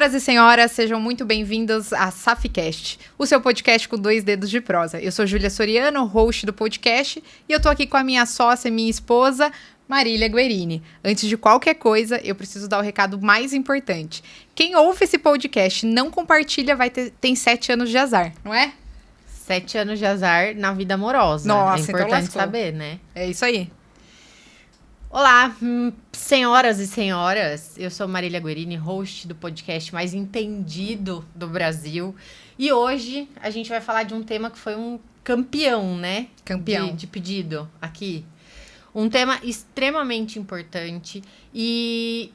Senhoras e senhores, sejam muito bem-vindos a SafiCast, o seu podcast com 2 dedos de prosa. Eu sou Júlia Soriano, host do podcast, e eu tô aqui com a minha sócia, minha esposa, Marília Guerini. Antes de qualquer coisa, eu preciso dar o recado mais importante. Quem ouve esse podcast e não compartilha tem 7 anos de azar, não é? 7 anos de azar na vida amorosa. Nossa, é importante então saber, né? É isso aí. Olá, senhoras e senhores. Eu sou Marília Guerini, host do podcast mais entendido do Brasil. E hoje a gente vai falar de um tema que foi um campeão, né? Campeão. De pedido aqui. Um tema extremamente importante e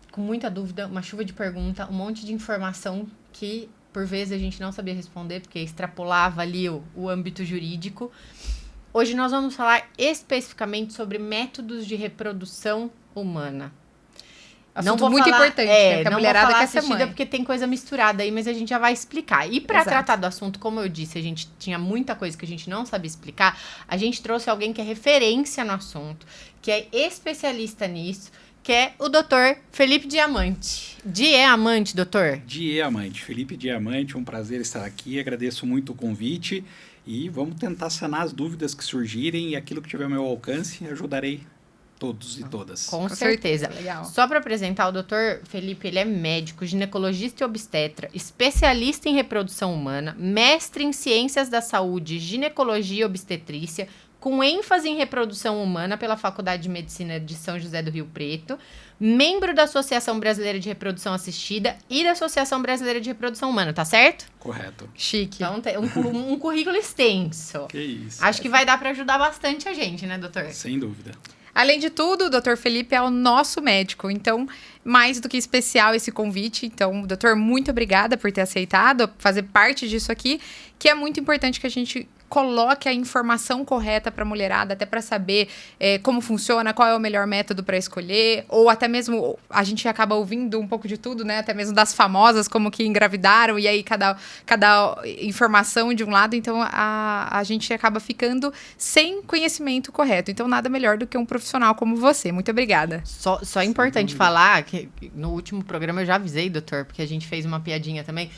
com muita dúvida, uma chuva de pergunta, um monte de informação que por vezes a gente não sabia responder porque extrapolava ali o âmbito jurídico. Hoje nós vamos falar especificamente sobre métodos de reprodução humana. Assunto muito importante, né? Porque a mulherada quer ser mãe. Porque tem coisa misturada aí, mas a gente já vai explicar. E para tratar do assunto, como eu disse, a gente tinha muita coisa que a gente não sabia explicar. A gente trouxe alguém que é referência no assunto, que é especialista nisso, que é o doutor Felipe Diamante. Diamante, doutor? Diamante. Felipe Diamante, um prazer estar aqui. Agradeço muito o convite. E vamos tentar sanar as dúvidas que surgirem e aquilo que tiver ao meu alcance, ajudarei todos e todas. Com certeza. Legal. Só para apresentar, o doutor Felipe, ele é médico, ginecologista e obstetra, especialista em reprodução humana, mestre em ciências da saúde, ginecologia e obstetrícia, com ênfase em reprodução humana pela Faculdade de Medicina de São José do Rio Preto, membro da Associação Brasileira de Reprodução Assistida e da Associação Brasileira de Reprodução Humana, tá certo? Correto. Chique. Então, tem um currículo extenso. Que isso. Acho que vai dar para ajudar bastante a gente, né, doutor? Sem dúvida. Além de tudo, o Dr. Felipe é o nosso médico, então, mais do que especial esse convite. Então, doutor, muito obrigada por ter aceitado fazer parte disso aqui, que é muito importante que a gente coloque a informação correta para a mulherada, até para saber como funciona, qual é o melhor método para escolher, ou até mesmo a gente acaba ouvindo um pouco de tudo, né? Até mesmo das famosas, como que engravidaram, e aí cada informação de um lado, então a gente acaba ficando sem conhecimento correto. Então, nada melhor do que um profissional como você. Muito obrigada. Só é importante falar que no último programa eu já avisei, doutor, porque a gente fez uma piadinha também.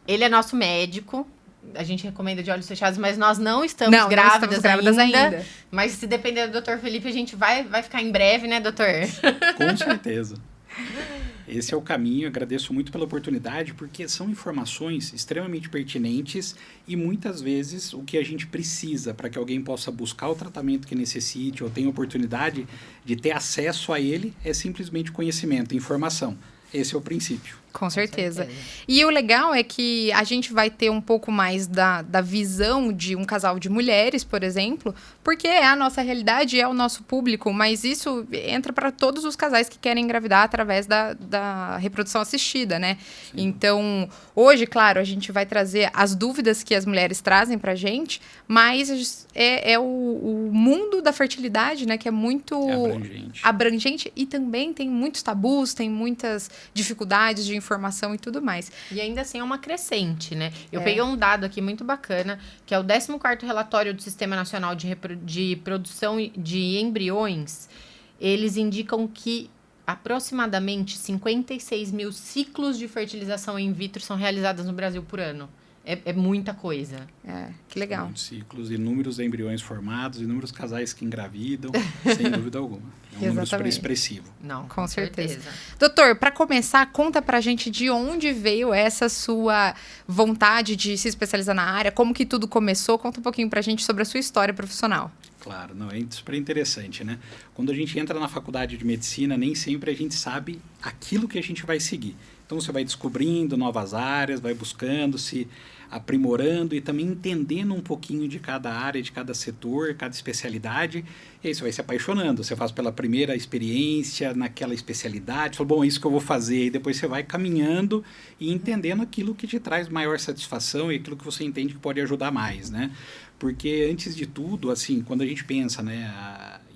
Ele é nosso médico. A gente recomenda de olhos fechados, mas nós não estamos grávidas ainda. Mas se depender do Dr. Felipe, a gente vai ficar em breve, né, doutor? Com certeza. Esse é o caminho. Agradeço muito pela oportunidade, porque são informações extremamente pertinentes e muitas vezes o que a gente precisa para que alguém possa buscar o tratamento que necessite ou tenha oportunidade de ter acesso a ele é simplesmente conhecimento, informação. Esse é o princípio. Com certeza. E o legal é que a gente vai ter um pouco mais da visão de um casal de mulheres, por exemplo, porque é a nossa realidade, é o nosso público, mas isso entra para todos os casais que querem engravidar através da reprodução assistida, né? Sim. Então, hoje, claro, a gente vai trazer as dúvidas que as mulheres trazem para a gente, mas é o mundo da fertilidade, né? Que é muito abrangente e também tem muitos tabus, tem muitas dificuldades de informação e tudo mais. E ainda assim é uma crescente, né? Eu peguei um dado aqui muito bacana, que é o 14º relatório do Sistema Nacional de Produção de Embriões. Eles indicam que aproximadamente 56 mil ciclos de fertilização in vitro são realizados no Brasil por ano. É muita coisa. Que legal. Muitos ciclos, inúmeros embriões formados, inúmeros casais que engravidam, sem dúvida alguma. É um número super expressivo. Não, com certeza. Doutor, para começar, conta pra gente de onde veio essa sua vontade de se especializar na área, como que tudo começou. Conta um pouquinho pra gente sobre a sua história profissional. Claro, não, é super interessante, né? Quando a gente entra na faculdade de medicina, nem sempre a gente sabe aquilo que a gente vai seguir. Então, você vai descobrindo novas áreas, vai buscando, se aprimorando e também entendendo um pouquinho de cada área, de cada setor, cada especialidade. E aí você vai se apaixonando. Você faz pela primeira experiência naquela especialidade, fala, bom, é isso que eu vou fazer. E depois você vai caminhando e entendendo aquilo que te traz maior satisfação e aquilo que você entende que pode ajudar mais, né? Porque, antes de tudo, assim, quando a gente pensa, né,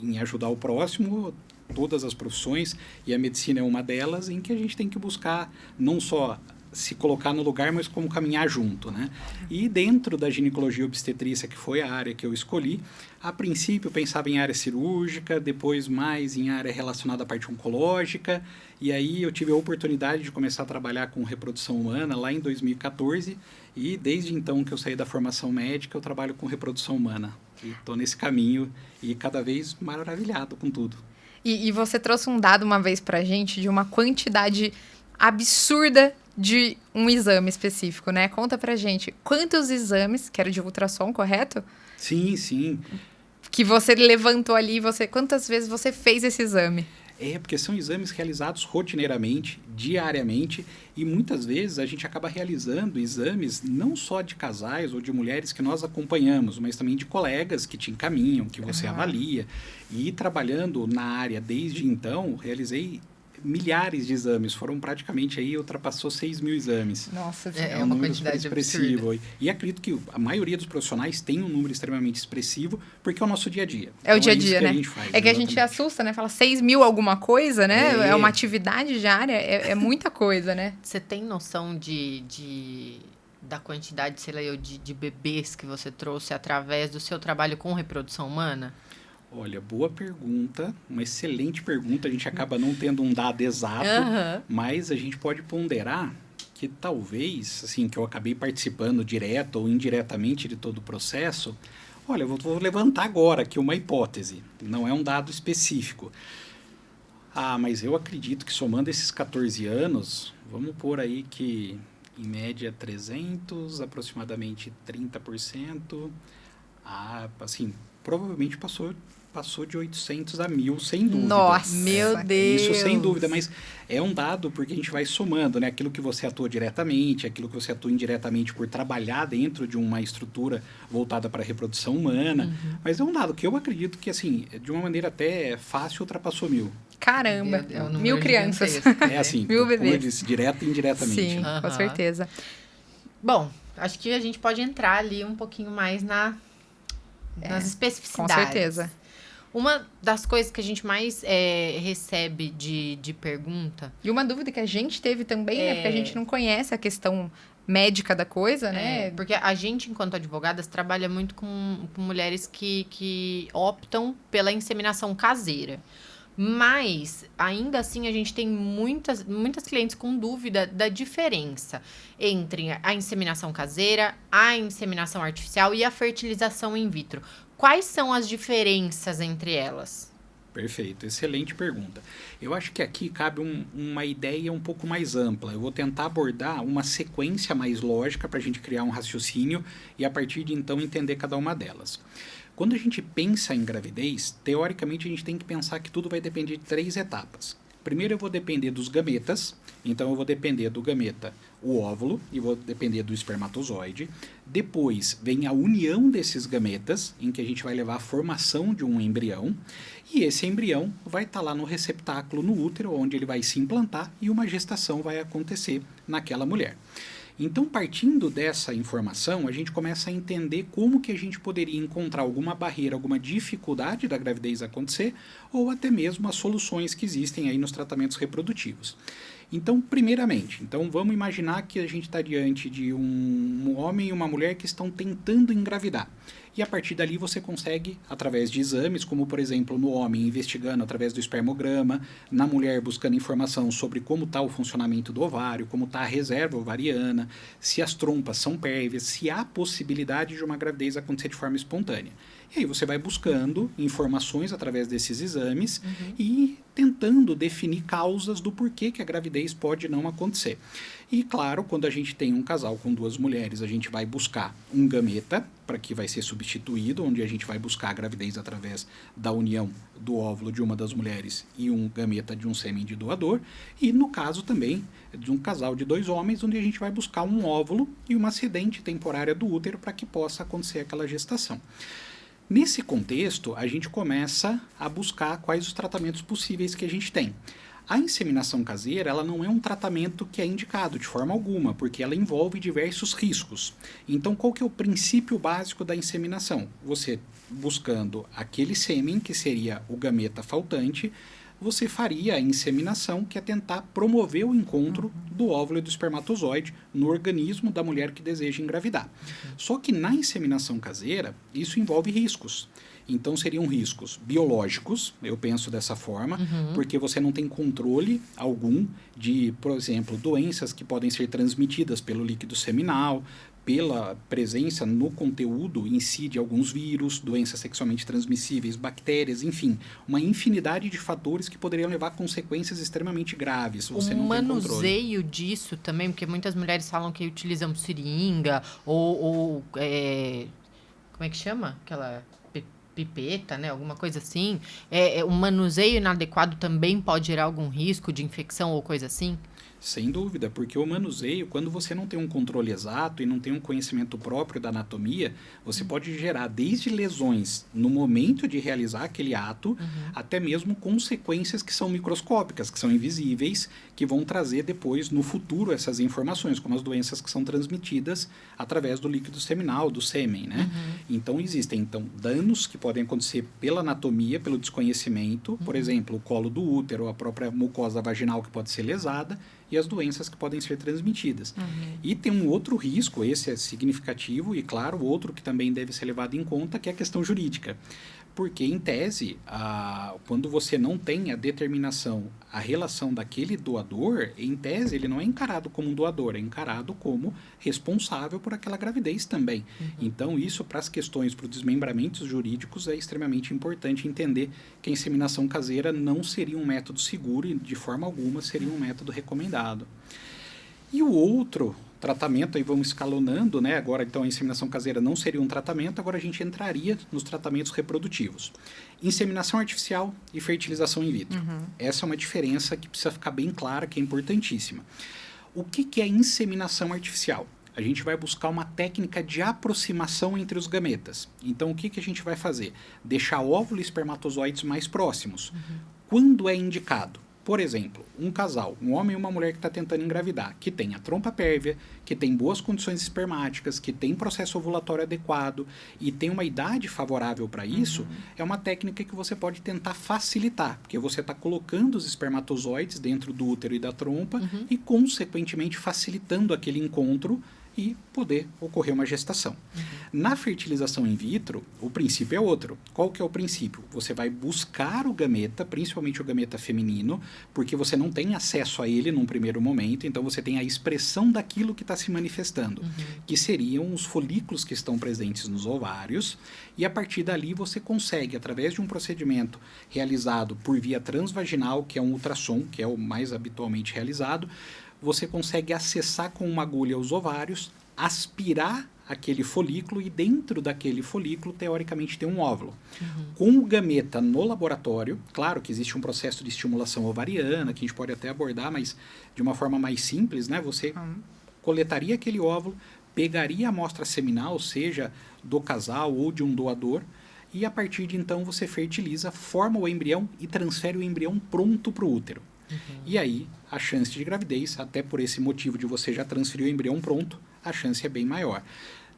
em ajudar o próximo, todas as profissões, e a medicina é uma delas, em que a gente tem que buscar não só se colocar no lugar, mas como caminhar junto, né? E dentro da ginecologia e obstetrícia, que foi a área que eu escolhi, a princípio eu pensava em área cirúrgica, depois mais em área relacionada à parte oncológica, e aí eu tive a oportunidade de começar a trabalhar com reprodução humana lá em 2014, e desde então que eu saí da formação médica, eu trabalho com reprodução humana. E estou nesse caminho e cada vez maravilhado com tudo. E você trouxe um dado uma vez pra gente de uma quantidade absurda de um exame específico, né? Conta pra gente quantos exames, que era de ultrassom, correto? Sim, sim. Que você levantou ali, quantas vezes você fez esse exame? Porque são exames realizados rotineiramente, diariamente, e muitas vezes a gente acaba realizando exames não só de casais ou de mulheres que nós acompanhamos, mas também de colegas que te encaminham, que você avalia. E trabalhando na área desde então, realizei milhares de exames, foram praticamente aí, ultrapassou 6.000 exames. Nossa, é uma quantidade expressivo. absurda. E acredito que a maioria dos profissionais tem um número extremamente expressivo, porque é o nosso dia a dia. É o dia a isso dia, que né? a gente faz, É que a gente assusta, né? Fala 6.000 alguma coisa, né? É uma atividade diária, é muita coisa, né? Você tem noção da quantidade, sei lá, de bebês que você trouxe através do seu trabalho com reprodução humana? Olha, boa pergunta, uma excelente pergunta. A gente acaba não tendo um dado exato, mas a gente pode ponderar que talvez, assim, que eu acabei participando direto ou indiretamente de todo o processo. Olha, eu vou levantar agora aqui uma hipótese, não é um dado específico. Mas eu acredito que somando esses 14 anos, vamos pôr aí que em média 300, aproximadamente 30%, assim, provavelmente passou de 800 a 1.000, sem dúvida. Nossa, meu Deus! Isso sem dúvida, mas é um dado porque a gente vai somando, né? Aquilo que você atua diretamente, aquilo que você atua indiretamente por trabalhar dentro de uma estrutura voltada para a reprodução humana. Mas é um dado que eu acredito que, assim, de uma maneira até fácil, ultrapassou 1.000. Caramba, 1.000 crianças. É assim, 1.000 como bebês. eu disse, direto e indiretamente. Sim, né? com certeza. Bom, acho que a gente pode entrar ali um pouquinho mais nas especificidades. Com certeza. Uma das coisas que a gente mais recebe de pergunta... E uma dúvida que a gente teve também, né? Porque a gente não conhece a questão médica da coisa, né? Porque a gente, enquanto advogadas, trabalha muito com mulheres que optam pela inseminação caseira. Mas, ainda assim, a gente tem muitas clientes com dúvida da diferença entre a inseminação caseira, a inseminação artificial e a fertilização in vitro. Quais são as diferenças entre elas? Perfeito, excelente pergunta. Eu acho que aqui cabe uma ideia um pouco mais ampla. Eu vou tentar abordar uma sequência mais lógica para a gente criar um raciocínio e, a partir de então, entender cada uma delas. Quando a gente pensa em gravidez, teoricamente a gente tem que pensar que tudo vai depender de 3 etapas. Primeiro eu vou depender dos gametas, então eu vou depender do gameta, o óvulo, e vou depender do espermatozoide. Depois vem a união desses gametas, em que a gente vai levar a formação de um embrião, e esse embrião vai estar lá no receptáculo, no útero, onde ele vai se implantar e uma gestação vai acontecer naquela mulher. Então, partindo dessa informação, a gente começa a entender como que a gente poderia encontrar alguma barreira, alguma dificuldade da gravidez acontecer, ou até mesmo as soluções que existem aí nos tratamentos reprodutivos. Então, primeiramente, vamos imaginar que a gente está diante de um homem e uma mulher que estão tentando engravidar. E a partir dali você consegue, através de exames, como por exemplo no homem investigando através do espermograma, na mulher buscando informação sobre como está o funcionamento do ovário, como está a reserva ovariana, se as trompas são pérvias, se há possibilidade de uma gravidez acontecer de forma espontânea. E aí você vai buscando informações através desses exames e tentando definir causas do porquê que a gravidez pode não acontecer. E claro, quando a gente tem um casal com 2 mulheres, a gente vai buscar um gameta, para que vai ser substituído, onde a gente vai buscar a gravidez através da união do óvulo de uma das mulheres e um gameta de um sêmen de doador. E no caso também de um casal de 2 homens, onde a gente vai buscar um óvulo e uma sedente temporária do útero para que possa acontecer aquela gestação. Nesse contexto, a gente começa a buscar quais os tratamentos possíveis que a gente tem. A inseminação caseira, ela não é um tratamento que é indicado de forma alguma, porque ela envolve diversos riscos. Então, qual que é o princípio básico da inseminação? Você buscando aquele sêmen, que seria o gameta faltante, você faria a inseminação, que é tentar promover o encontro do óvulo e do espermatozoide no organismo da mulher que deseja engravidar. Só que na inseminação caseira, isso envolve riscos. Então, seriam riscos biológicos, eu penso dessa forma, porque você não tem controle algum de, por exemplo, doenças que podem ser transmitidas pelo líquido seminal, pela presença no conteúdo em si de alguns vírus, doenças sexualmente transmissíveis, bactérias, enfim, uma infinidade de fatores que poderiam levar a consequências extremamente graves se você não tem controle. O manuseio disso também, porque muitas mulheres falam que utilizam seringa ou como é que chama? Aquela pipeta, né? Alguma coisa assim. O manuseio inadequado também pode gerar algum risco de infecção ou coisa assim? Sem dúvida, porque o manuseio, quando você não tem um controle exato e não tem um conhecimento próprio da anatomia, você pode gerar desde lesões no momento de realizar aquele ato, até mesmo consequências que são microscópicas, que são invisíveis, que vão trazer depois, no futuro, essas informações, como as doenças que são transmitidas através do líquido seminal, do sêmen, né? Então, existem danos que podem acontecer pela anatomia, pelo desconhecimento, por exemplo, o colo do útero, a própria mucosa vaginal que pode ser lesada, e as doenças que podem ser transmitidas. E tem um outro risco, esse é significativo, e claro, outro que também deve ser levado em conta, que é a questão jurídica. Porque, em tese, quando você não tem a determinação, a relação daquele doador, em tese, ele não é encarado como um doador, é encarado como responsável por aquela gravidez também. Então, isso, para as questões, para os desmembramentos jurídicos, é extremamente importante entender que a inseminação caseira não seria um método seguro e, de forma alguma, seria um método recomendado. E o outro tratamento, aí vamos escalonando, né? Agora, então, a inseminação caseira não seria um tratamento, agora a gente entraria nos tratamentos reprodutivos. Inseminação artificial e fertilização in vitro. Essa é uma diferença que precisa ficar bem clara, que é importantíssima. O que é inseminação artificial? A gente vai buscar uma técnica de aproximação entre os gametas. Então, o que a gente vai fazer? Deixar óvulo e espermatozoides mais próximos. Quando é indicado? Por exemplo, um casal, um homem e uma mulher que está tentando engravidar, que tem a trompa pérvia, que tem boas condições espermáticas, que tem processo ovulatório adequado e tem uma idade favorável para isso, é uma técnica que você pode tentar facilitar, porque você está colocando os espermatozoides dentro do útero e da trompa e, consequentemente, facilitando aquele encontro e poder ocorrer uma gestação. Na fertilização in vitro, o princípio é outro. Qual que é o princípio? Você vai buscar o gameta, principalmente o gameta feminino, porque você não tem acesso a ele num primeiro momento, então você tem a expressão daquilo que está se manifestando, que seriam os folículos que estão presentes nos ovários, e a partir dali você consegue, através de um procedimento realizado por via transvaginal, que é um ultrassom, que é o mais habitualmente realizado, você consegue acessar com uma agulha os ovários, aspirar aquele folículo e dentro daquele folículo, teoricamente, tem um óvulo. Com o gameta no laboratório, claro que existe um processo de estimulação ovariana, que a gente pode até abordar, mas de uma forma mais simples, né? Você coletaria aquele óvulo, pegaria a amostra seminal, seja do casal ou de um doador, e a partir de então você fertiliza, forma o embrião e transfere o embrião pronto para o útero. E aí, a chance de gravidez, até por esse motivo de você já transferir o embrião pronto, a chance é bem maior.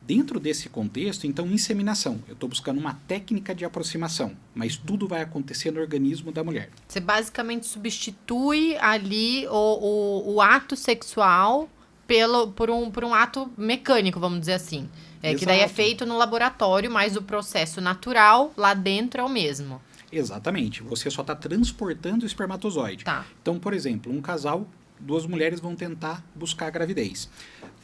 Dentro desse contexto, então, inseminação. Eu estou buscando uma técnica de aproximação, mas tudo vai acontecer no organismo da mulher. Você basicamente substitui ali o ato sexual por um ato mecânico, vamos dizer assim. Que daí é feito no laboratório, mas o processo natural lá dentro é o mesmo. Exatamente. Você só está transportando o espermatozoide. Então, por exemplo, um casal, duas mulheres vão tentar buscar a gravidez.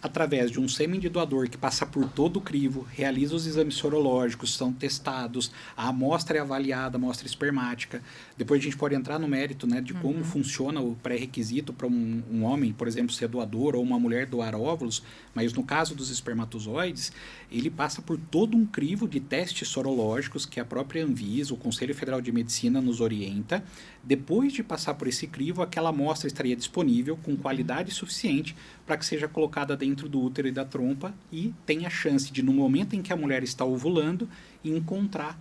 Através de um sêmen de doador que passa por todo o crivo, realiza os exames sorológicos, são testados, a amostra é avaliada, a amostra espermática. Depois a gente pode entrar no mérito, né, de como funciona o pré-requisito para um homem, por exemplo, ser doador ou uma mulher doar óvulos, mas no caso dos espermatozoides, ele passa por todo um crivo de testes sorológicos que a própria Anvisa, o Conselho Federal de Medicina, nos orienta. Depois de passar por esse crivo, aquela amostra estaria disponível com qualidade suficiente para que seja colocada dentro do útero e da trompa e tenha a chance de, no momento em que a mulher está ovulando, encontrar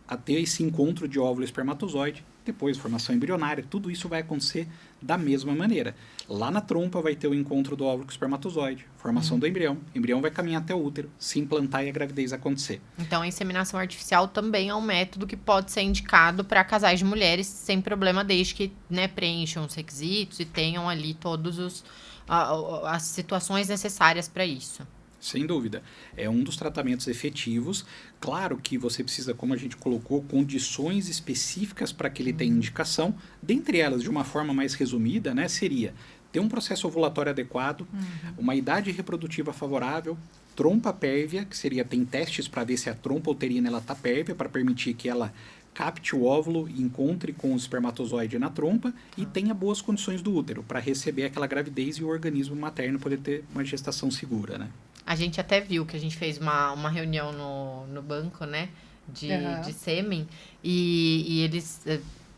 a ter esse encontro de óvulo e espermatozoide, depois formação embrionária, tudo isso vai acontecer da mesma maneira. Lá na trompa vai ter o encontro do óvulo com o espermatozoide, formação do embrião, o embrião vai caminhar até o útero, se implantar e a gravidez acontecer. Então, a inseminação artificial também é um método que pode ser indicado para casais de mulheres sem problema, desde que, né, preencham os requisitos e tenham ali todas as situações necessárias para isso. Sem dúvida. É um dos tratamentos efetivos. Claro que você precisa, como a gente colocou, condições específicas para que ele tenha indicação. Dentre elas, de uma forma mais resumida, né, seria ter um processo ovulatório adequado, uma idade reprodutiva favorável, trompa pérvia, que seria, tem testes para ver se a trompa uterina está pérvia, para permitir que ela capte o óvulo, encontre com o espermatozoide na trompa e tenha boas condições do útero para receber aquela gravidez e o organismo materno poder ter uma gestação segura, né? A gente até viu que a gente fez uma reunião no banco, né? De sêmen. E eles...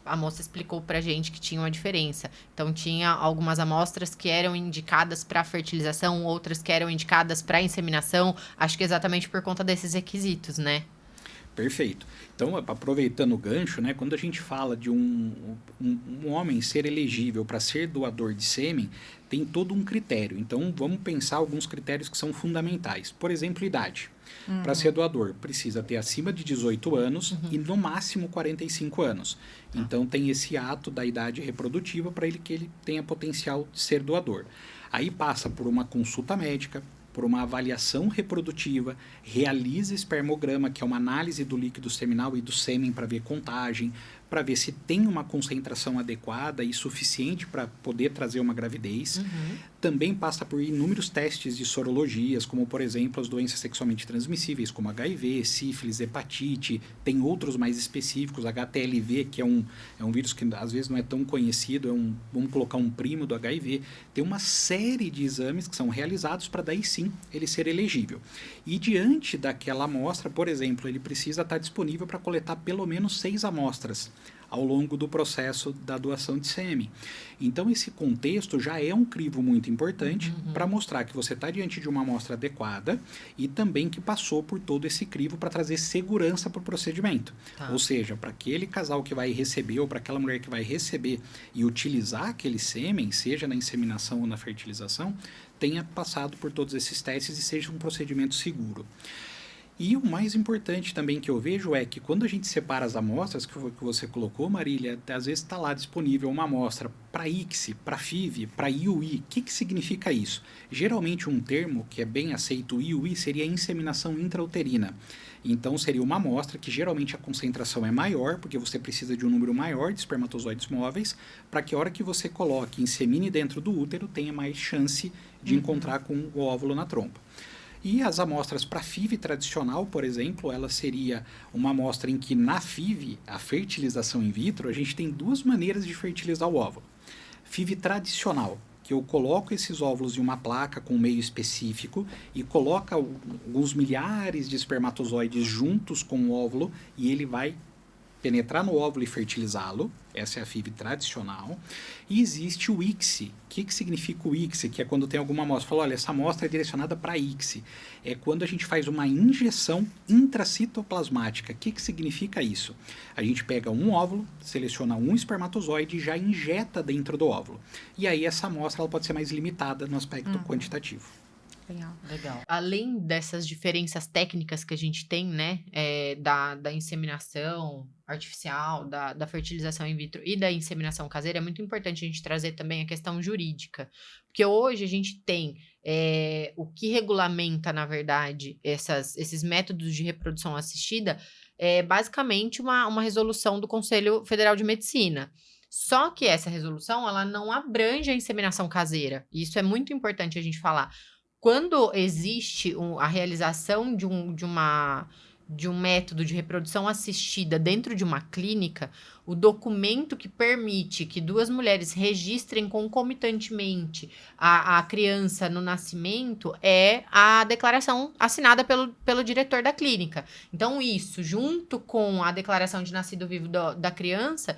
A moça explicou pra gente que tinha uma diferença. Então, tinha algumas amostras que eram indicadas para fertilização, outras que eram indicadas para inseminação. Acho que exatamente por conta desses requisitos, né? Perfeito. Então, aproveitando o gancho, né, quando a gente fala de um homem ser elegível para ser doador de sêmen, tem todo um critério. Então, vamos pensar alguns critérios que são fundamentais. Por exemplo, idade. Para ser doador, precisa ter acima de 18 anos e no máximo 45 anos. Então, tem esse ato da idade reprodutiva para que ele tenha potencial de ser doador. Aí passa por uma consulta médica, por uma avaliação reprodutiva, realiza espermograma, que é uma análise do líquido seminal e do sêmen para ver contagem, para ver se tem uma concentração adequada e suficiente para poder trazer uma gravidez. Também passa por inúmeros testes de sorologias, como, por exemplo, as doenças sexualmente transmissíveis, como HIV, sífilis, hepatite. Tem outros mais específicos, HTLV, que é um vírus que às vezes não é tão conhecido, vamos colocar um primo do HIV. Tem uma série de exames que são realizados para daí sim ele ser elegível. E diante daquela amostra, por exemplo, ele precisa estar disponível para coletar pelo menos 6 amostras ao longo do processo da doação de sêmen. Então, esse contexto já é um crivo muito importante para mostrar que você está diante de uma amostra adequada e também que passou por todo esse crivo para trazer segurança para o procedimento. Ou seja, para aquele casal que vai receber ou para aquela mulher que vai receber e utilizar aquele sêmen, seja na inseminação ou na fertilização, tenha passado por todos esses testes e seja um procedimento seguro. E o mais importante também que eu vejo é que quando a gente separa as amostras, que você colocou, Marília, às vezes está lá disponível uma amostra para ICSI, para FIV, para IUI. O que significa isso? Geralmente um termo que é bem aceito, IUI, seria inseminação intrauterina. Então seria uma amostra que geralmente a concentração é maior, porque você precisa de um número maior de espermatozoides móveis, para que a hora que você coloque insemine dentro do útero, tenha mais chance de encontrar com o óvulo na trompa. E as amostras para FIV tradicional, por exemplo, ela seria uma amostra em que na FIV, a fertilização in vitro, a gente tem 2 maneiras de fertilizar o óvulo. FIV tradicional, que eu coloco esses óvulos em uma placa com um meio específico e coloca alguns milhares de espermatozoides juntos com o óvulo e ele vai penetrar no óvulo e fertilizá-lo. Essa é a FIV tradicional. E existe o ICSI. O que significa o ICSI? Que é quando tem alguma amostra. Fala, olha, essa amostra é direcionada para ICSI. É quando a gente faz uma injeção intracitoplasmática. O que significa isso? A gente pega um óvulo, seleciona um espermatozoide e já injeta dentro do óvulo. E aí essa amostra ela pode ser mais limitada no aspecto quantitativo. Legal. Além dessas diferenças técnicas que a gente tem, né, da inseminação artificial, da fertilização in vitro e da inseminação caseira, é muito importante a gente trazer também a questão jurídica. Porque hoje a gente tem o que regulamenta, na verdade, esses métodos de reprodução assistida, é basicamente uma resolução do Conselho Federal de Medicina. Só que essa resolução, ela não abrange a inseminação caseira. E isso é muito importante a gente falar. Quando existe a realização de um método de reprodução assistida dentro de uma clínica, o documento que permite que 2 mulheres registrem concomitantemente a criança no nascimento é a declaração assinada pelo diretor da clínica. Então, isso, junto com a declaração de nascido vivo da criança,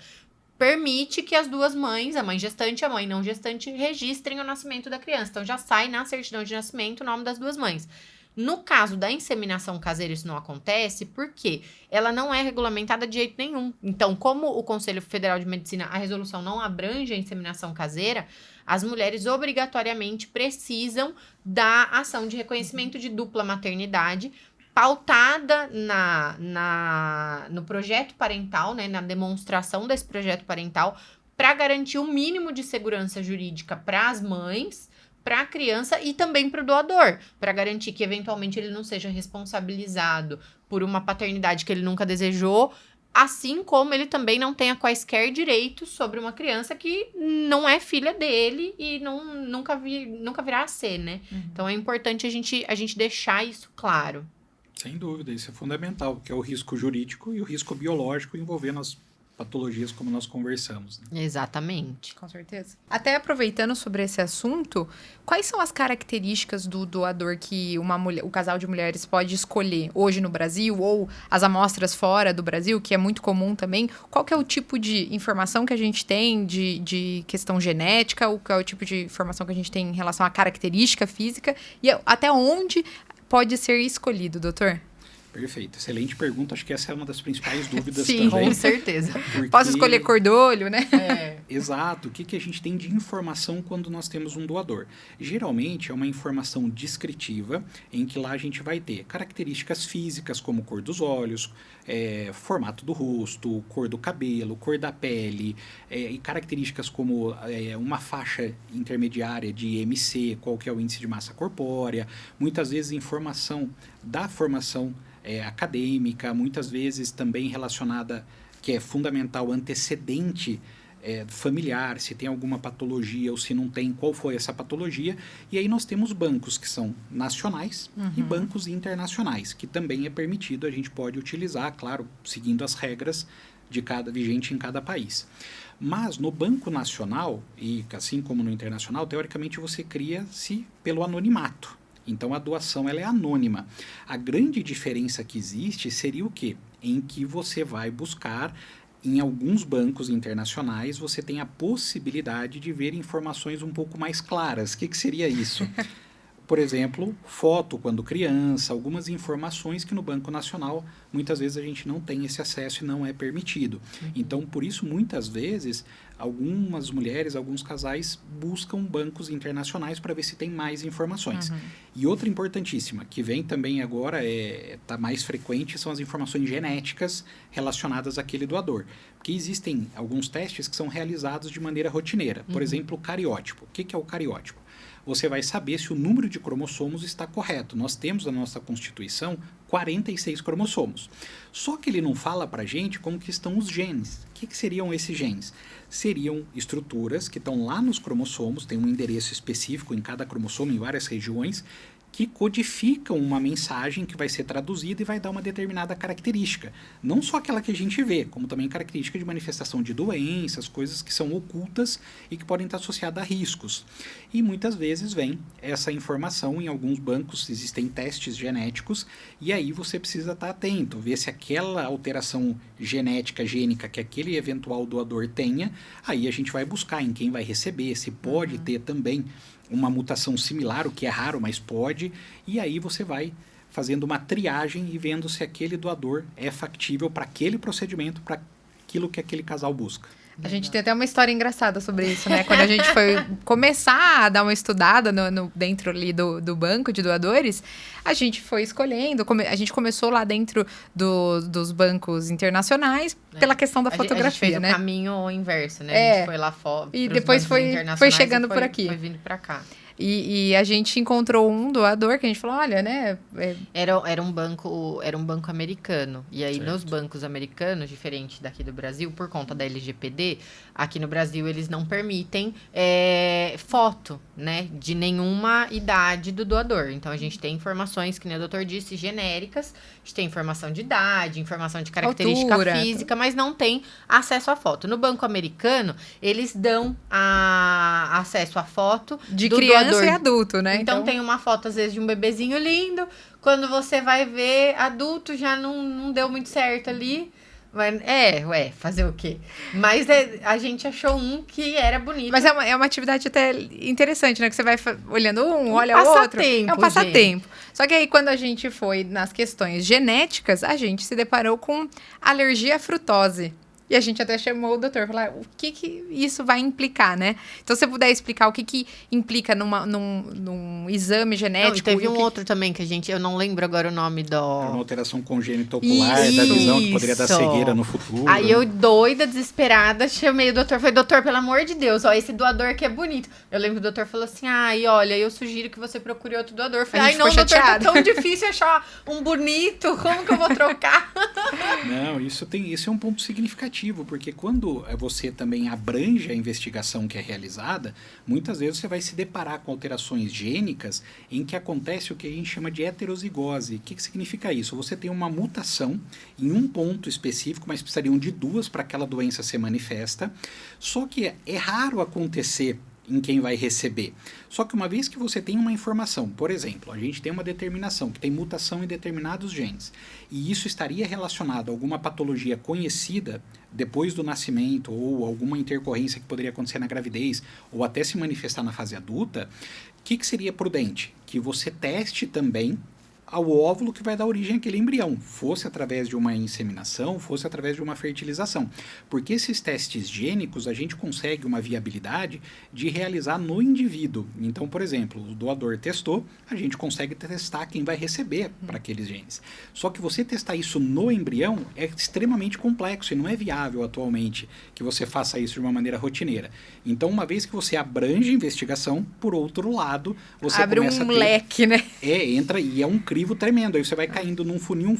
permite que as 2 mães, a mãe gestante e a mãe não gestante, registrem o nascimento da criança. Então, já sai na certidão de nascimento o nome das 2 mães. No caso da inseminação caseira, isso não acontece porque ela não é regulamentada de jeito nenhum. Então, como o Conselho Federal de Medicina, a resolução não abrange a inseminação caseira, as mulheres obrigatoriamente precisam da ação de reconhecimento de dupla maternidade pautada no projeto parental, né, na demonstração desse projeto parental, para garantir o mínimo de segurança jurídica para as mães, para a criança e também para o doador, para garantir que eventualmente ele não seja responsabilizado por uma paternidade que ele nunca desejou, assim como ele também não tenha quaisquer direitos sobre uma criança que não é filha dele e nunca virá a ser, né? Então é importante a gente deixar isso claro. Sem dúvida, isso é fundamental, que é o risco jurídico e o risco biológico envolvendo as patologias como nós conversamos. Né? Exatamente. Com certeza. Até aproveitando sobre esse assunto, quais são as características do doador que o casal de mulheres pode escolher hoje no Brasil ou as amostras fora do Brasil, que é muito comum também? Qual que é o tipo de informação que a gente tem de questão genética, ou qual é o tipo de informação que a gente tem em relação à característica física e até onde pode ser escolhido, doutor? Perfeito. Excelente pergunta. Acho que essa é uma das principais dúvidas Sim, também. com certeza. Porque... Posso escolher cor do olho, né? Exato. O que a gente tem de informação quando nós temos um doador? Geralmente é uma informação descritiva, em que lá a gente vai ter características físicas, como cor dos olhos, formato do rosto, cor do cabelo, cor da pele, e características como uma faixa intermediária de IMC, qual que é o índice de massa corpórea, muitas vezes informação da formação acadêmica, muitas vezes também relacionada, que é fundamental, antecedente familiar, se tem alguma patologia ou se não tem, qual foi essa patologia. E aí nós temos bancos que são nacionais e bancos internacionais, que também é permitido, a gente pode utilizar, claro, seguindo as regras vigente em cada país. Mas no banco nacional, e assim como no internacional, teoricamente você cria-se pelo anonimato. Então, a doação ela é anônima. A grande diferença que existe seria o quê? Em que você vai buscar, em alguns bancos internacionais, você tem a possibilidade de ver informações um pouco mais claras. O que seria isso? Por exemplo, foto quando criança, algumas informações que no Banco Nacional, muitas vezes a gente não tem esse acesso e não é permitido. Então, por isso, muitas vezes, algumas mulheres, alguns casais buscam bancos internacionais para ver se tem mais informações. E outra importantíssima, que vem também agora, está mais frequente, são as informações genéticas relacionadas àquele doador. Porque existem alguns testes que são realizados de maneira rotineira. Por exemplo, o cariótipo. O que é o cariótipo? Você vai saber se o número de cromossomos está correto. Nós temos na nossa Constituição 46 cromossomos. Só que ele não fala para a gente como que estão os genes. O que seriam esses genes? Seriam estruturas que estão lá nos cromossomos, tem um endereço específico em cada cromossomo, em várias regiões, que codificam uma mensagem que vai ser traduzida e vai dar uma determinada característica. Não só aquela que a gente vê, como também característica de manifestação de doenças, coisas que são ocultas e que podem estar associadas a riscos. E muitas vezes vem essa informação, em alguns bancos existem testes genéticos, e aí você precisa estar atento, ver se aquela alteração genética, gênica que aquele eventual doador tenha, aí a gente vai buscar em quem vai receber, se pode ter também uma mutação similar, o que é raro, mas pode, e aí você vai fazendo uma triagem e vendo se aquele doador é factível para aquele procedimento, para aquilo que aquele casal busca. A gente tem até uma história engraçada sobre isso, né? Quando a gente foi começar a dar uma estudada dentro ali do banco de doadores, a gente foi escolhendo, a gente começou lá dentro dos bancos internacionais pela questão da fotografia, a gente fez né? O caminho inverso, né? A gente foi lá fora e depois foi chegando por aqui. Foi vindo para cá. E a gente encontrou um doador que a gente falou, olha, né? Era um banco americano. E aí, Certo. nos bancos americanos, diferente daqui do Brasil, por conta da LGPD, aqui no Brasil eles não permitem foto, né? De nenhuma idade do doador. Então, a gente tem informações, que nem o doutor disse, genéricas. A gente tem informação de idade, informação de característica altura, física, mas não tem acesso à foto. No banco americano, eles dão acesso à foto de do criança doador. e adulto, né? Então tem uma foto, às vezes, de um bebezinho lindo. Quando você vai ver, adulto já não deu muito certo ali. Mas, fazer o quê? Mas a gente achou um que era bonito. Mas é uma atividade até interessante, né? Que você vai olhando olha o outro. passatempo, É um passatempo. Só que aí, quando a gente foi nas questões genéticas, a gente se deparou com alergia à frutose. E a gente até chamou o doutor para falar o que isso vai implicar, né? Então, se você puder explicar o que implica num exame genético. Não, e teve outro também que eu não lembro agora o nome do... É uma alteração congênita ocular da visão que poderia dar cegueira no futuro. Aí eu, doida, desesperada, chamei o doutor. Falei, doutor, pelo amor de Deus, ó, esse doador aqui é bonito. Eu lembro que o doutor falou assim, olha, eu sugiro que você procure outro doador. Eu falei, não, doutor, tá tão difícil achar um bonito, como que eu vou trocar? Não, isso é um ponto significativo, porque quando você também abrange a investigação que é realizada, muitas vezes você vai se deparar com alterações gênicas em que acontece o que a gente chama de heterozigose. O que significa isso? Você tem uma mutação em um ponto específico, mas precisariam de duas para aquela doença ser manifesta, só que é raro acontecer em quem vai receber. Só que uma vez que você tem uma informação, por exemplo, a gente tem uma determinação que tem mutação em determinados genes, e isso estaria relacionado a alguma patologia conhecida depois do nascimento, ou alguma intercorrência que poderia acontecer na gravidez, ou até se manifestar na fase adulta, o que seria prudente? Que você teste também ao óvulo que vai dar origem àquele embrião, fosse através de uma inseminação, fosse através de uma fertilização. Porque esses testes gênicos, a gente consegue uma viabilidade de realizar no indivíduo. Então, por exemplo, o doador testou, a gente consegue testar quem vai receber para aqueles genes. Só que você testar isso no embrião é extremamente complexo e não é viável atualmente que você faça isso de uma maneira rotineira. Então, uma vez que você abrange a investigação, por outro lado, você abre começa a ter... leque, né? Entra e é um crivo tremendo. Aí você vai caindo num funil,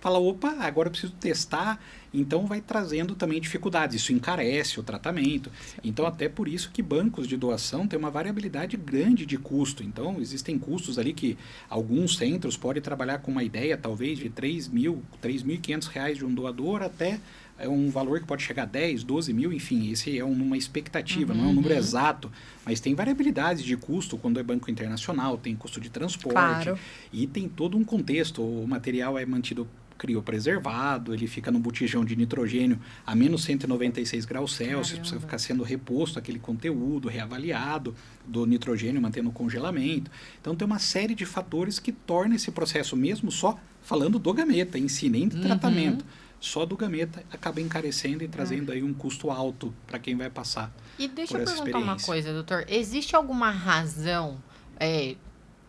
fala, opa, agora eu preciso testar. Então vai trazendo também dificuldades. Isso encarece o tratamento. Então até por isso que bancos de doação têm uma variabilidade grande de custo. Então existem custos ali que alguns centros podem trabalhar com uma ideia talvez de R$3.500 de um doador até um valor que pode chegar a 10, 12 mil, enfim, esse é uma expectativa, não é um número exato, mas tem variabilidades de custo quando é banco internacional, tem custo de transporte, e tem todo um contexto, o material é mantido criopreservado, ele fica no botijão de nitrogênio a menos 196 graus Celsius, precisa ficar sendo reposto aquele conteúdo, reavaliado do nitrogênio, mantendo o congelamento. Então tem uma série de fatores que tornam esse processo, mesmo só falando do gameta em si, nem de tratamento, só do gameta acaba encarecendo e trazendo aí um custo alto para quem vai passar. E deixa eu perguntar uma coisa, doutor. Existe alguma razão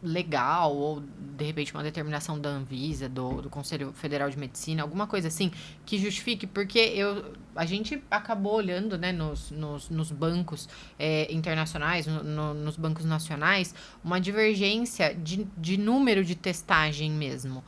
legal ou, de repente, uma determinação da Anvisa, do Conselho Federal de Medicina, alguma coisa assim, que justifique? Porque a gente acabou olhando, né, nos bancos internacionais, nos bancos nacionais, uma divergência de número de testagem mesmo.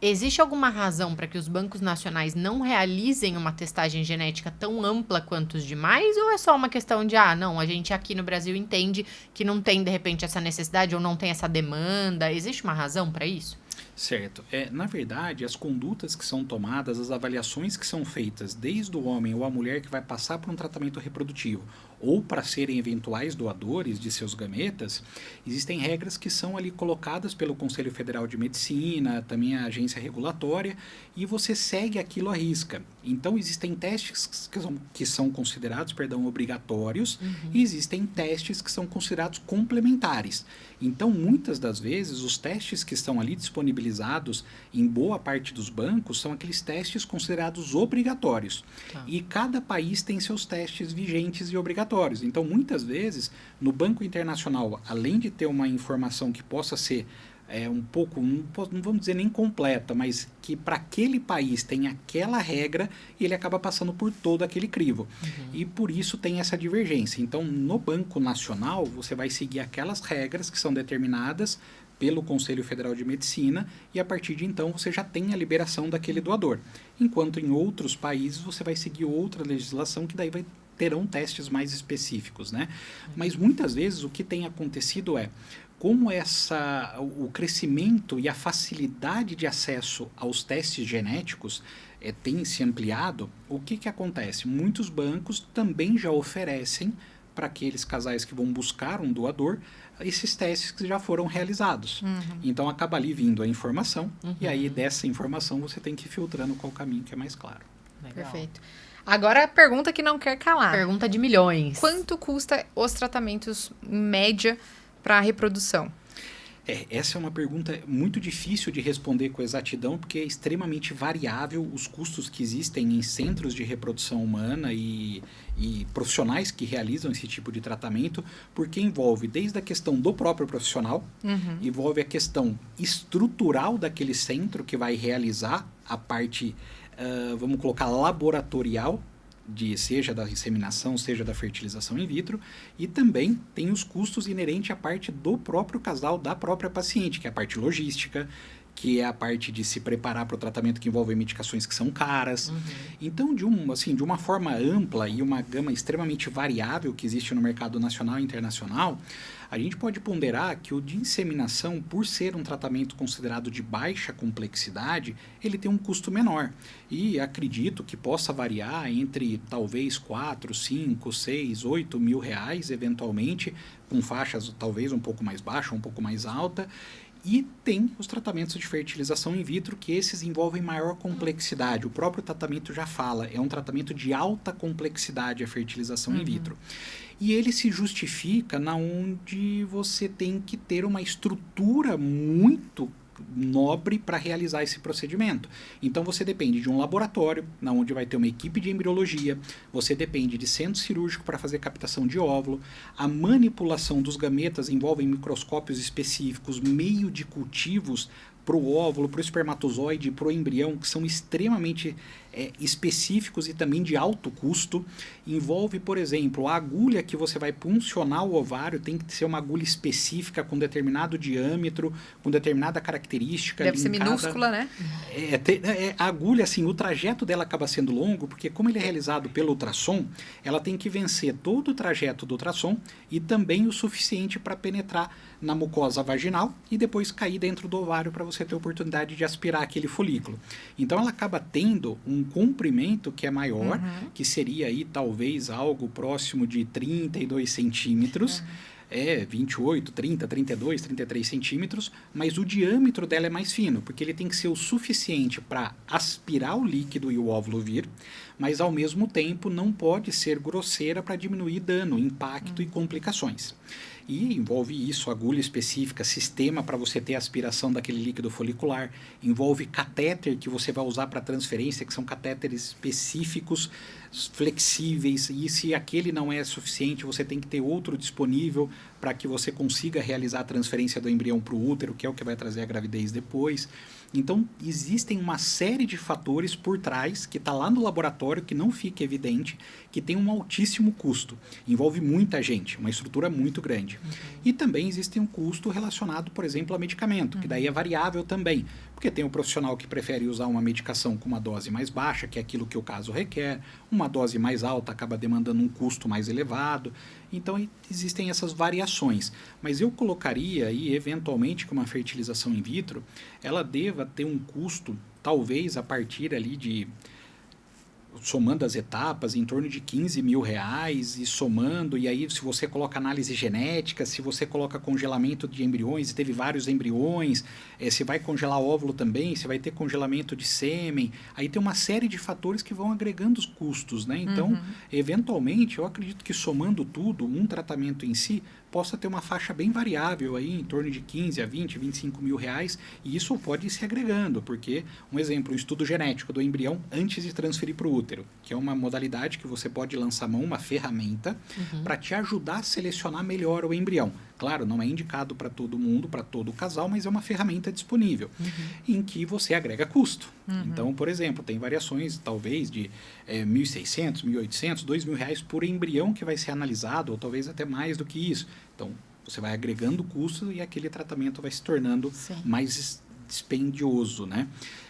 Existe alguma razão para que os bancos nacionais não realizem uma testagem genética tão ampla quanto os demais? Ou é só uma questão de, não, a gente aqui no Brasil entende que não tem, de repente, essa necessidade ou não tem essa demanda? Existe uma razão para isso? Certo. Na verdade, as condutas que são tomadas, as avaliações que são feitas, desde o homem ou a mulher que vai passar por um tratamento reprodutivo, ou para serem eventuais doadores de seus gametas, existem regras que são ali colocadas pelo Conselho Federal de Medicina, também a agência regulatória, e você segue aquilo à risca. Então, existem testes que são considerados, obrigatórios, e existem testes que são considerados complementares. Então, muitas das vezes, os testes que estão ali disponibilizados em boa parte dos bancos são aqueles testes considerados obrigatórios. E cada país tem seus testes vigentes e obrigatórios. Então, muitas vezes, no Banco Internacional, além de ter uma informação que possa ser um pouco, não vamos dizer nem completa, mas que para aquele país tem aquela regra e ele acaba passando por todo aquele crivo. E por isso tem essa divergência. Então, no Banco Nacional, você vai seguir aquelas regras que são determinadas pelo Conselho Federal de Medicina e a partir de então você já tem a liberação daquele doador. Enquanto em outros países você vai seguir outra legislação que daí terão testes mais específicos, né? Mas muitas vezes o que tem acontecido como o crescimento e a facilidade de acesso aos testes genéticos tem se ampliado, o que acontece? Muitos bancos também já oferecem para aqueles casais que vão buscar um doador, esses testes que já foram realizados. Então, acaba ali vindo a informação, e aí dessa informação você tem que ir filtrando qual caminho que é mais claro. Legal. Perfeito. Agora a pergunta que não quer calar. Pergunta de milhões. Quanto custa os tratamentos em média para reprodução? Essa é uma pergunta muito difícil de responder com exatidão, porque é extremamente variável os custos que existem em centros de reprodução humana e profissionais que realizam esse tipo de tratamento, porque envolve desde a questão do próprio profissional, envolve a questão estrutural daquele centro que vai realizar a parte, vamos colocar, laboratorial, seja da inseminação, seja da fertilização in vitro, e também tem os custos inerentes à parte do próprio casal, da própria paciente, que é a parte logística, que é a parte de se preparar para o tratamento que envolve medicações que são caras. Então, de uma forma ampla e uma gama extremamente variável que existe no mercado nacional e internacional, a gente pode ponderar que o de inseminação, por ser um tratamento considerado de baixa complexidade, ele tem um custo menor. E acredito que possa variar entre talvez 4, 5, 6, 8 mil reais, eventualmente, com faixas talvez um pouco mais baixa, um pouco mais alta. E tem os tratamentos de fertilização in vitro, que esses envolvem maior complexidade. O próprio tratamento já fala, é um tratamento de alta complexidade a fertilização in vitro. E ele se justifica na onde você tem que ter uma estrutura muito nobre para realizar esse procedimento. Então você depende de um laboratório, na onde vai ter uma equipe de embriologia, você depende de centro cirúrgico para fazer captação de óvulo, a manipulação dos gametas envolve microscópios específicos, meio de cultivos para o óvulo, para o espermatozoide, para o embrião, que são extremamente específicos e também de alto custo. Envolve, por exemplo, a agulha que você vai puncionar o ovário, tem que ser uma agulha específica, com determinado diâmetro, com determinada característica. Deve ser minúscula, né? A agulha, assim, o trajeto dela acaba sendo longo, porque como ele é realizado pelo ultrassom, ela tem que vencer todo o trajeto do ultrassom e também o suficiente para penetrar na mucosa vaginal e depois cair dentro do ovário para você ter a oportunidade de aspirar aquele folículo. Então ela acaba tendo um comprimento que é maior, que seria aí talvez algo próximo de 32 centímetros, 28, 30, 32, 33 centímetros, mas o diâmetro dela é mais fino, porque ele tem que ser o suficiente para aspirar o líquido e o óvulo vir, mas ao mesmo tempo não pode ser grosseira para diminuir dano, impacto e complicações. E envolve isso, agulha específica, sistema para você ter a aspiração daquele líquido folicular, envolve catéter que você vai usar para transferência, que são catéteres específicos, flexíveis, e se aquele não é suficiente, você tem que ter outro disponível para que você consiga realizar a transferência do embrião para o útero, que é o que vai trazer a gravidez depois. Então, existem uma série de fatores por trás, que está lá no laboratório, que não fica evidente, que tem um altíssimo custo. Envolve muita gente, uma estrutura muito grande. E também existe um custo relacionado, por exemplo, a medicamento, que daí é variável também, porque tem o profissional que prefere usar uma medicação com uma dose mais baixa, que é aquilo que o caso requer, uma dose mais alta acaba demandando um custo mais elevado. Então, existem essas variações. Mas eu colocaria aí, eventualmente, que uma fertilização in vitro, ela deva ter um custo, talvez a partir ali de, somando as etapas, em torno de 15 mil reais, e somando, e aí se você coloca análise genética, se você coloca congelamento de embriões, teve vários embriões, se vai congelar óvulo também, se vai ter congelamento de sêmen, aí tem uma série de fatores que vão agregando os custos, né? Então, eventualmente, eu acredito que somando tudo, um tratamento em si, possa ter uma faixa bem variável aí, em torno de 15 a 20, 25 mil reais, e isso pode ir se agregando, porque, um exemplo, um estudo genético do embrião antes de transferir para o útero, que é uma modalidade que você pode lançar mão, uma ferramenta, para te ajudar a selecionar melhor o embrião. Claro, não é indicado para todo mundo, para todo o casal, mas é uma ferramenta disponível, em que você agrega custo. Então, por exemplo, tem variações, talvez, de 1.600, 1.800, 2.000 reais por embrião que vai ser analisado, ou talvez até mais do que isso. Então, você vai agregando custo e aquele tratamento vai se tornando mais dispendioso, né?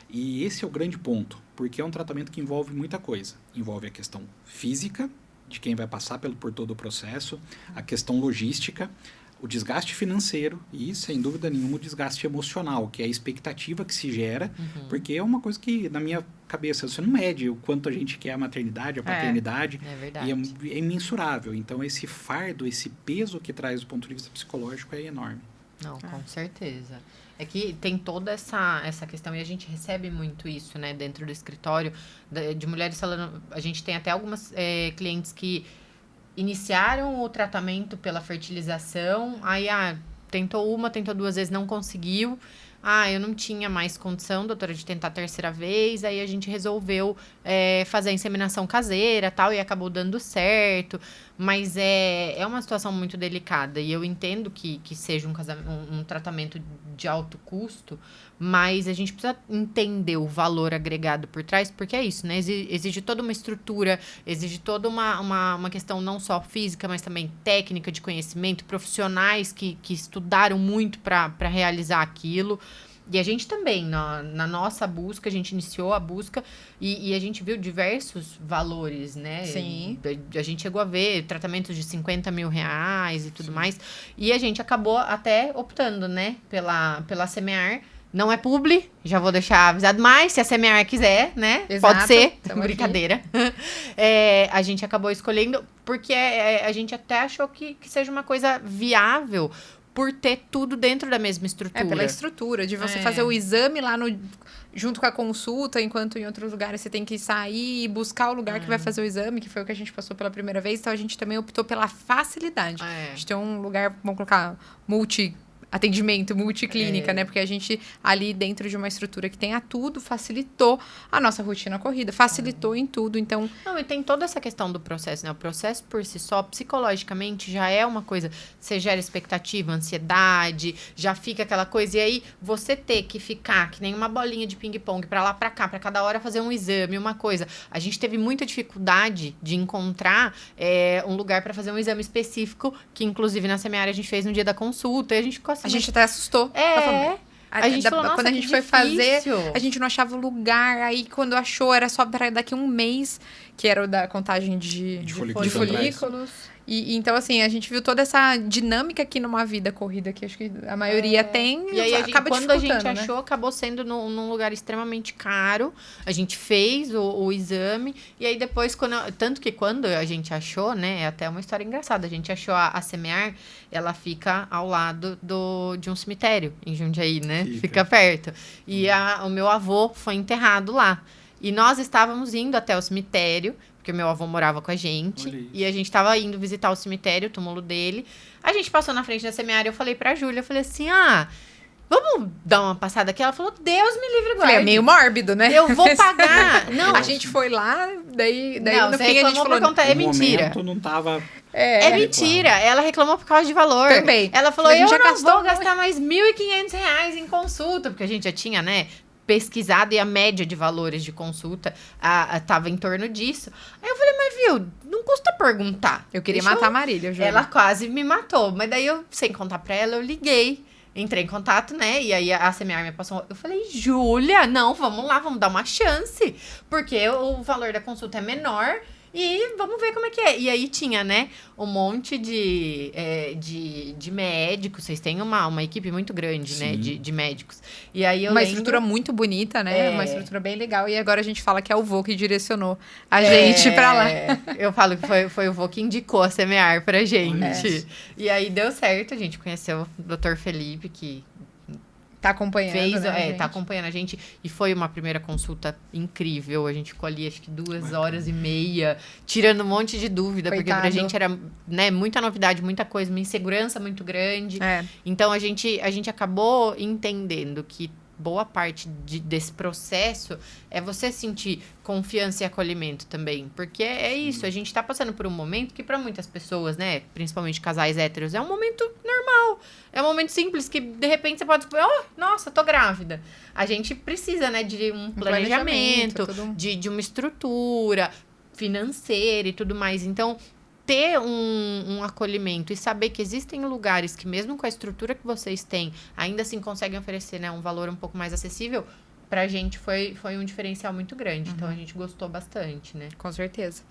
E esse é o grande ponto, porque é um tratamento que envolve muita coisa. Envolve a questão física, de quem vai passar por todo o processo, a questão logística, o desgaste financeiro e, sem dúvida nenhuma, o desgaste emocional, que é a expectativa que se gera, porque é uma coisa que, na minha cabeça, você não mede o quanto a gente quer a maternidade, a paternidade, e é imensurável. Então, esse fardo, esse peso que traz do ponto de vista psicológico é enorme. Não, com certeza. É que tem toda essa questão, e a gente recebe muito isso, né, dentro do escritório, de mulheres falando. A gente tem até algumas clientes que iniciaram o tratamento pela fertilização, aí tentou 2 vezes, não conseguiu. Eu não tinha mais condição, doutora, de tentar a 3ª vez. Aí a gente resolveu fazer a inseminação caseira tal, e acabou dando certo. Mas é uma situação muito delicada. E eu entendo que seja um tratamento de alto custo, mas a gente precisa entender o valor agregado por trás, porque é isso, né? Exige toda uma estrutura, exige toda uma questão não só física, mas também técnica, de conhecimento, profissionais que estudaram muito para realizar aquilo. E a gente também, na nossa busca, a gente iniciou a busca e a gente viu diversos valores, né? Sim. A gente chegou a ver tratamentos de 50 mil reais e tudo mais. E a gente acabou até optando, né? Pela Semear. Não é publi, já vou deixar avisado, mas se a Semear quiser, né? Exato, pode ser, brincadeira. A gente acabou escolhendo porque a gente até achou que seja uma coisa viável, por ter tudo dentro da mesma estrutura. Pela estrutura, de você fazer o exame lá junto com a consulta, enquanto em outros lugares você tem que sair e buscar o lugar que vai fazer o exame, que foi o que a gente passou pela primeira vez. Então, a gente também optou pela facilidade. A gente tem um lugar, vamos colocar, atendimento, multiclínica, né? Porque a gente, ali dentro de uma estrutura que tenha tudo, facilitou a nossa rotina corrida, facilitou em tudo, então... Não, e tem toda essa questão do processo, né? O processo por si só, psicologicamente, já é uma coisa... Você gera expectativa, ansiedade, já fica aquela coisa. E aí, você ter que ficar que nem uma bolinha de ping-pong pra lá, pra cá, pra cada hora fazer um exame, uma coisa. A gente teve muita dificuldade de encontrar um lugar pra fazer um exame específico, que inclusive na Semear a gente fez no dia da consulta, e a gente ficou assim... A gente até assustou. A gente falou, nossa, quando a gente foi fazer, a gente não achava o lugar. Aí, quando achou, era só para daqui a um mês, que era o da contagem de folículos. E então, assim, a gente viu toda essa dinâmica aqui numa vida corrida, que acho que a maioria tem. E aí, acaba quando a gente né? achou, acabou sendo num lugar extremamente caro. A gente fez o exame. E aí, depois, tanto que quando a gente achou, né? É até uma história engraçada. A gente achou a Semear, ela fica ao lado de um cemitério, em Jundiaí, né? Fica perto. E o meu avô foi enterrado lá. E nós estávamos indo até o cemitério, porque o meu avô morava com a gente. E a gente estava indo visitar o cemitério, o túmulo dele. A gente passou na frente da Semear e eu falei pra Júlia, eu falei assim, vamos dar uma passada aqui? Ela falou, Deus me livre, guarde. É meio mórbido, né? Eu vou pagar. Não, a gente foi lá, daí não, no fim a gente falou... É mentira. Não tava... É mentira. Ela reclamou por causa de valor. Também. Ela falou, eu não vou gastar mais R$1.500 em consulta, porque a gente já tinha, né... pesquisado e a média de valores de consulta tava em torno disso. Aí eu falei, mas viu, não custa perguntar. Eu queria matar a Marília, Júlia. Ela quase me matou, mas daí eu, sem contar pra ela, eu liguei. Entrei em contato, né? E aí a Semear me passou. Eu falei, Júlia, não, vamos lá, vamos dar uma chance. Porque o valor da consulta é menor. E vamos ver como é que é. E aí tinha, né, um monte de médicos. Vocês têm uma equipe muito grande, né, de médicos. E aí uma estrutura muito bonita, né? Uma estrutura bem legal. E agora a gente fala que é o vô que direcionou a gente pra lá. Eu falo que foi o vô que indicou a Semear pra gente. E aí deu certo. A gente conheceu o Dr. Felipe, que... Tá acompanhando, tá acompanhando a gente. E foi uma primeira consulta incrível. A gente ficou ali, acho que 2h30, tirando um monte de dúvida. Coitado. Porque pra gente era, né, muita novidade, muita coisa, uma insegurança muito grande. Então, a gente acabou entendendo que boa parte desse processo é você sentir confiança e acolhimento também. Porque é isso, a gente tá passando por um momento que para muitas pessoas, né, principalmente casais héteros, é um momento normal. É um momento simples que, de repente, você pode descobrir, nossa, tô grávida. A gente precisa, né, de um planejamento de uma estrutura financeira e tudo mais. Então, ter um acolhimento e saber que existem lugares que, mesmo com a estrutura que vocês têm, ainda assim conseguem oferecer, né, um valor um pouco mais acessível, pra gente foi um diferencial muito grande. Então, a gente gostou bastante, né? Com certeza.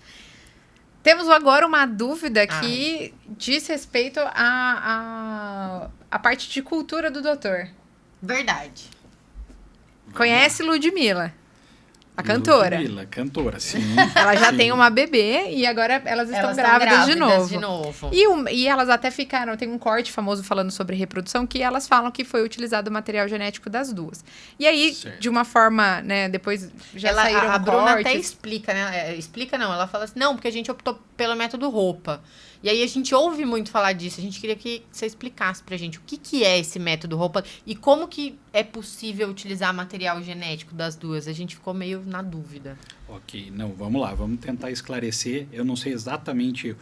Temos agora uma dúvida que diz respeito à parte de cultura do doutor. Verdade. Conhece Ludmilla? A cantora. Ludmilla, cantora, sim. Ela já sim. tem uma bebê e agora elas estão Elas grávidas de grávidas novo. E elas até ficaram... Tem um corte famoso falando sobre reprodução que elas falam que foi utilizado o material genético das duas. E aí, Certo. de uma forma, né, depois já saíram A Bruna até cortes. explica, né? Explica não, ela fala assim, não, porque a gente optou pelo método roupa. E aí a gente ouve muito falar disso, a gente queria que você explicasse pra gente o que é esse método roupa e como que é possível utilizar material genético das duas. A gente ficou meio na dúvida. Ok, não, vamos lá, vamos tentar esclarecer. Eu não sei exatamente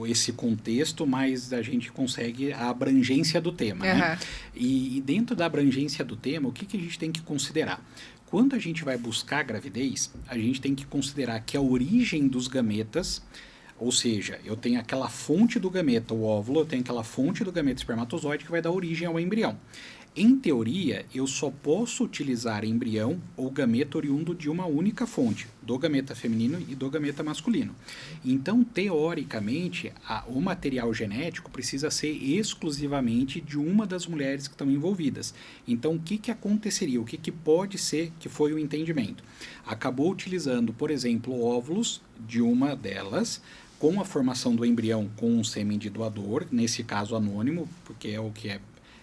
esse contexto, mas a gente consegue a abrangência do tema, né? E dentro da abrangência do tema, o que a gente tem que considerar? Quando a gente vai buscar gravidez, a gente tem que considerar que a origem dos gametas, ou seja, eu tenho aquela fonte do gameta, o óvulo, eu tenho aquela fonte do gameta espermatozoide que vai dar origem ao embrião. Em teoria, eu só posso utilizar embrião ou gameta oriundo de uma única fonte, do gameta feminino e do gameta masculino. Então, teoricamente, o material genético precisa ser exclusivamente de uma das mulheres que estão envolvidas. Então, o que aconteceria? O que pode ser que foi o entendimento? Acabou utilizando, por exemplo, óvulos de uma delas, com a formação do embrião com um sêmen de doador, nesse caso anônimo, porque é o que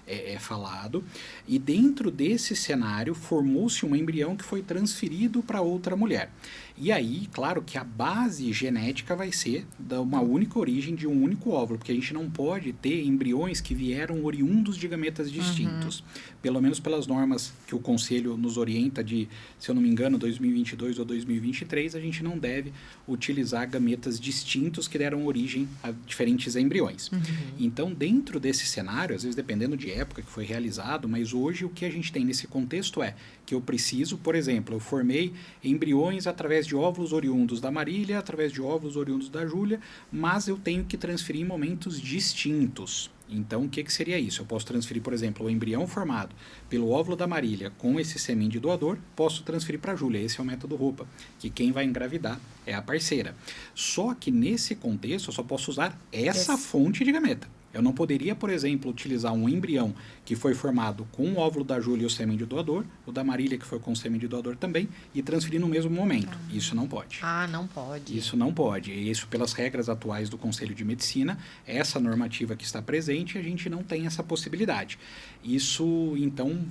é falado, e dentro desse cenário formou-se um embrião que foi transferido para outra mulher. E aí, claro que a base genética vai ser de uma única origem, de um único óvulo, porque a gente não pode ter embriões que vieram oriundos de gametas distintos. Pelo menos pelas normas que o Conselho nos orienta de, se eu não me engano, 2022 ou 2023, a gente não deve utilizar gametas distintos que deram origem a diferentes embriões. Então, dentro desse cenário, às vezes dependendo de época que foi realizado, mas hoje o que a gente tem nesse contexto é que eu preciso, por exemplo, eu formei embriões através de óvulos oriundos da Marília, através de óvulos oriundos da Júlia, mas eu tenho que transferir em momentos distintos. Então, o que seria isso? Eu posso transferir, por exemplo, o embrião formado pelo óvulo da Marília com esse sêmen de doador, posso transferir para a Júlia. Esse é o método roupa, que quem vai engravidar é a parceira. Só que nesse contexto, eu só posso usar essa fonte de gameta. Eu não poderia, por exemplo, utilizar um embrião que foi formado com o óvulo da Júlia e o sêmen de doador, o da Marília que foi com o sêmen de doador também, e transferir no mesmo momento. Isso não pode. Não pode. Isso não pode. E isso, pelas regras atuais do Conselho de Medicina, essa normativa que está presente, a gente não tem essa possibilidade. Isso, então...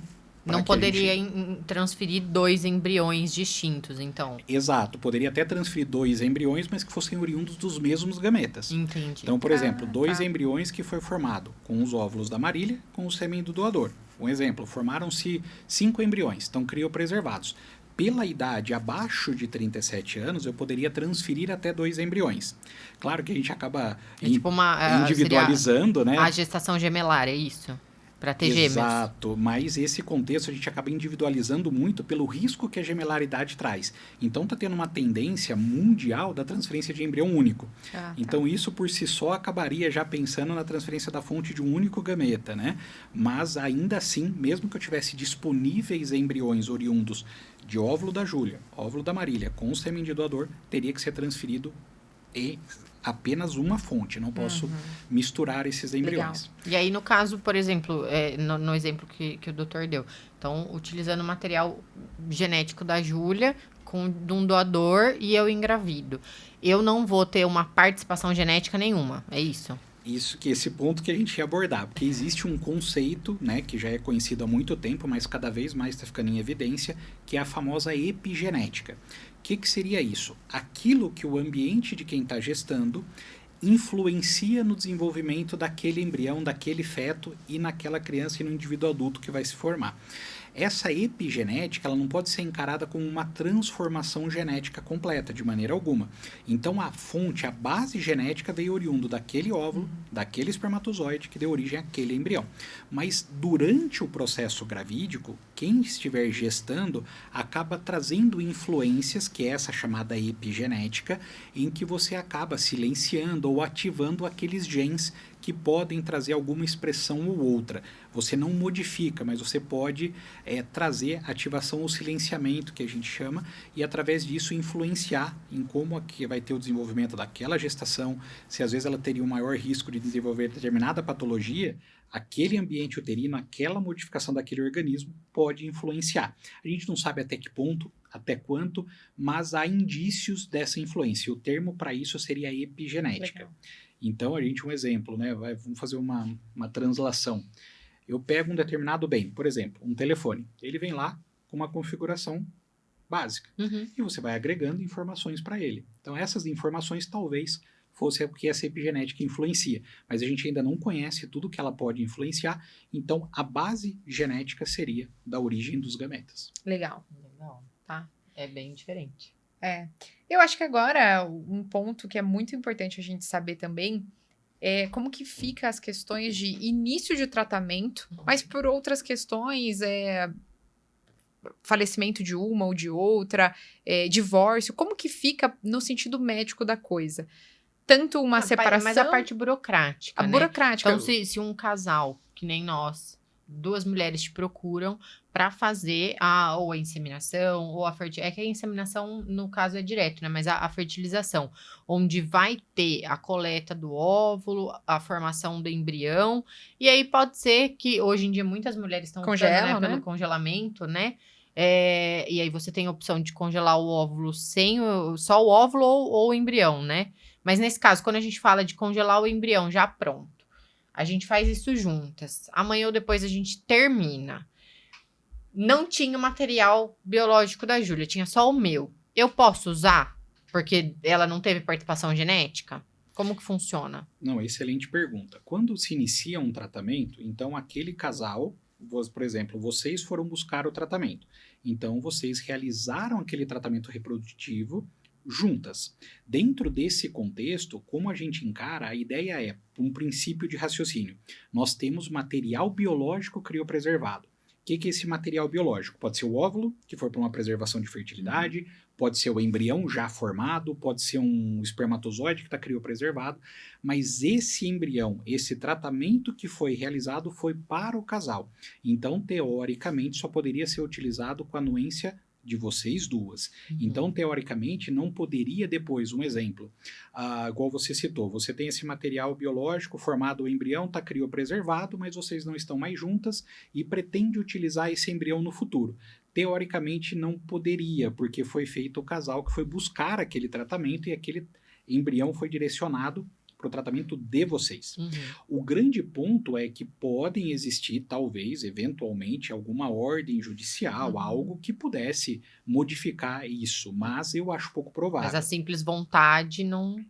Não poderia transferir 2 embriões distintos, então. Exato. Poderia até transferir 2 embriões, mas que fossem oriundos dos mesmos gametas. Entendi. Então, por exemplo, 2 embriões que foi formado com os óvulos da Marília, com o sêmen do doador. Um exemplo, formaram-se 5 embriões, estão criopreservados. Pela idade abaixo de 37 anos, eu poderia transferir até 2 embriões. Claro que a gente acaba individualizando, né? A gestação gemelar, é isso? Para ter gêmeos. Exato, mas esse contexto a gente acaba individualizando muito pelo risco que a gemelaridade traz. Então está tendo uma tendência mundial da transferência de embrião único. Então isso por si só acabaria já pensando na transferência da fonte de um único gameta, né? Mas ainda assim, mesmo que eu tivesse disponíveis embriões oriundos de óvulo da Júlia, óvulo da Marília, com o sêmen de doador, teria que ser transferido em apenas uma fonte, não posso misturar esses embriões. Legal. E aí, no caso, por exemplo, no exemplo que o doutor deu, então, utilizando o material genético da Júlia, de um doador, e eu engravido, eu não vou ter uma participação genética nenhuma, é isso? Esse ponto que a gente ia abordar, porque existe um conceito, né, que já é conhecido há muito tempo, mas cada vez mais está ficando em evidência, que é a famosa epigenética. O que seria isso? Aquilo que o ambiente de quem está gestando influencia no desenvolvimento daquele embrião, daquele feto e naquela criança e no indivíduo adulto que vai se formar. Essa epigenética ela não pode ser encarada como uma transformação genética completa, de maneira alguma. Então, a fonte, a base genética veio oriundo daquele óvulo, daquele espermatozoide que deu origem àquele embrião. Mas, durante o processo gravídico, quem estiver gestando acaba trazendo influências, que é essa chamada epigenética, em que você acaba silenciando ou ativando aqueles genes que podem trazer alguma expressão ou outra. Você não modifica, mas você pode trazer ativação ou silenciamento, que a gente chama, e através disso influenciar em como que vai ter o desenvolvimento daquela gestação, se às vezes ela teria um maior risco de desenvolver determinada patologia, aquele ambiente uterino, aquela modificação daquele organismo pode influenciar. A gente não sabe até que ponto, até quanto, mas há indícios dessa influência. O termo para isso seria epigenética. Legal. Então, um exemplo, né? Vamos fazer uma translação. Eu pego um determinado bem, por exemplo, um telefone. Ele vem lá com uma configuração básica. E você vai agregando informações para ele. Então, essas informações talvez fosse o que essa epigenética influencia. Mas a gente ainda não conhece tudo que ela pode influenciar. Então, a base genética seria da origem dos gametas. Legal. Legal, tá? É bem diferente. Eu acho que agora um ponto que é muito importante a gente saber também é como que fica as questões de início de tratamento, mas por outras questões, falecimento de uma ou de outra, divórcio, como que fica no sentido médico da coisa? Tanto uma separação... Mas a parte burocrática, né? burocrática. Então, se um casal, que nem nós, 2 mulheres te procuram para fazer ou a inseminação, ou a fertilização. É que a inseminação, no caso, é direto, né? Mas a fertilização, onde vai ter a coleta do óvulo, a formação do embrião. E aí pode ser que, hoje em dia, muitas mulheres estão optando, pelo congelamento, né? E aí você tem a opção de congelar o óvulo só o óvulo ou o embrião, né? Mas nesse caso, quando a gente fala de congelar o embrião já pronto, a gente faz isso juntas. Amanhã ou depois a gente termina. Não tinha o material biológico da Júlia, tinha só o meu. Eu posso usar? Porque ela não teve participação genética? Como que funciona? Não, excelente pergunta. Quando se inicia um tratamento, então aquele casal, por exemplo, vocês foram buscar o tratamento. Então, vocês realizaram aquele tratamento reprodutivo juntas. Dentro desse contexto, como a gente encara, a ideia é um princípio de raciocínio. Nós temos material biológico criopreservado. O que é esse material biológico? Pode ser o óvulo, que foi para uma preservação de fertilidade, pode ser o embrião já formado, pode ser um espermatozoide que está criopreservado, mas esse embrião, esse tratamento que foi realizado foi para o casal. Então, teoricamente, só poderia ser utilizado com a anuência de vocês duas. Então, teoricamente, não poderia depois, um exemplo, igual você citou, você tem esse material biológico formado, o embrião está criopreservado, mas vocês não estão mais juntas e pretende utilizar esse embrião no futuro. Teoricamente, não poderia, porque foi feito o casal que foi buscar aquele tratamento e aquele embrião foi direcionado para o tratamento de vocês. O grande ponto é que podem existir, talvez, eventualmente, alguma ordem judicial, algo que pudesse modificar isso, mas eu acho pouco provável. Mas a simples vontade não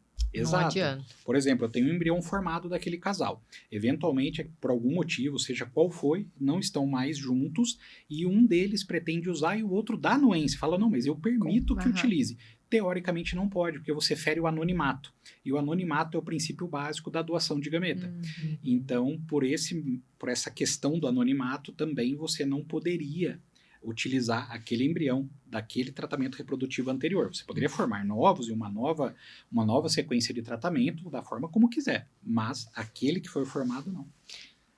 adianta. Por exemplo, eu tenho um embrião formado daquele casal. Eventualmente, por algum motivo, seja qual foi, não estão mais juntos e um deles pretende usar e o outro dá anuência. Fala, não, mas eu permito que utilize. Teoricamente não pode, porque você fere o anonimato. E o anonimato é o princípio básico da doação de gameta. Então, por essa questão do anonimato, também você não poderia utilizar aquele embrião daquele tratamento reprodutivo anterior. Você poderia formar novos e uma nova sequência de tratamento da forma como quiser, mas aquele que foi formado, não.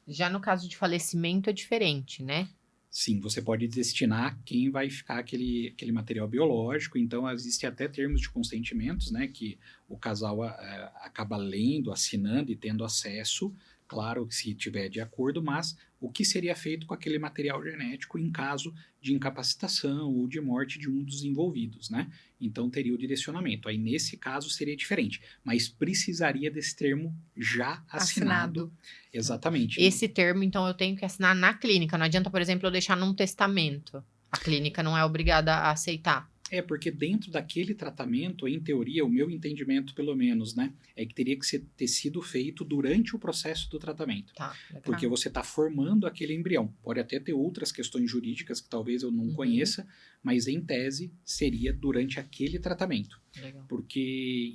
Já no caso de falecimento é diferente, né? Sim, você pode destinar quem vai ficar aquele material biológico, então existem até termos de consentimentos, né, que o casal acaba lendo, assinando e tendo acesso, claro, se tiver de acordo, mas o que seria feito com aquele material genético em caso de incapacitação ou de morte de um dos envolvidos, né? Então teria o direcionamento. Aí nesse caso seria diferente, mas precisaria desse termo já assinado. Exatamente. Esse termo, então, eu tenho que assinar na clínica. Não adianta, por exemplo, eu deixar num testamento. A clínica não é obrigada a aceitar. Porque dentro daquele tratamento, em teoria, o meu entendimento, pelo menos, né, é que teria que ter sido feito durante o processo do tratamento. Tá, legal. Porque você está formando aquele embrião. Pode até ter outras questões jurídicas que talvez eu não conheça, mas em tese seria durante aquele tratamento. Legal. Porque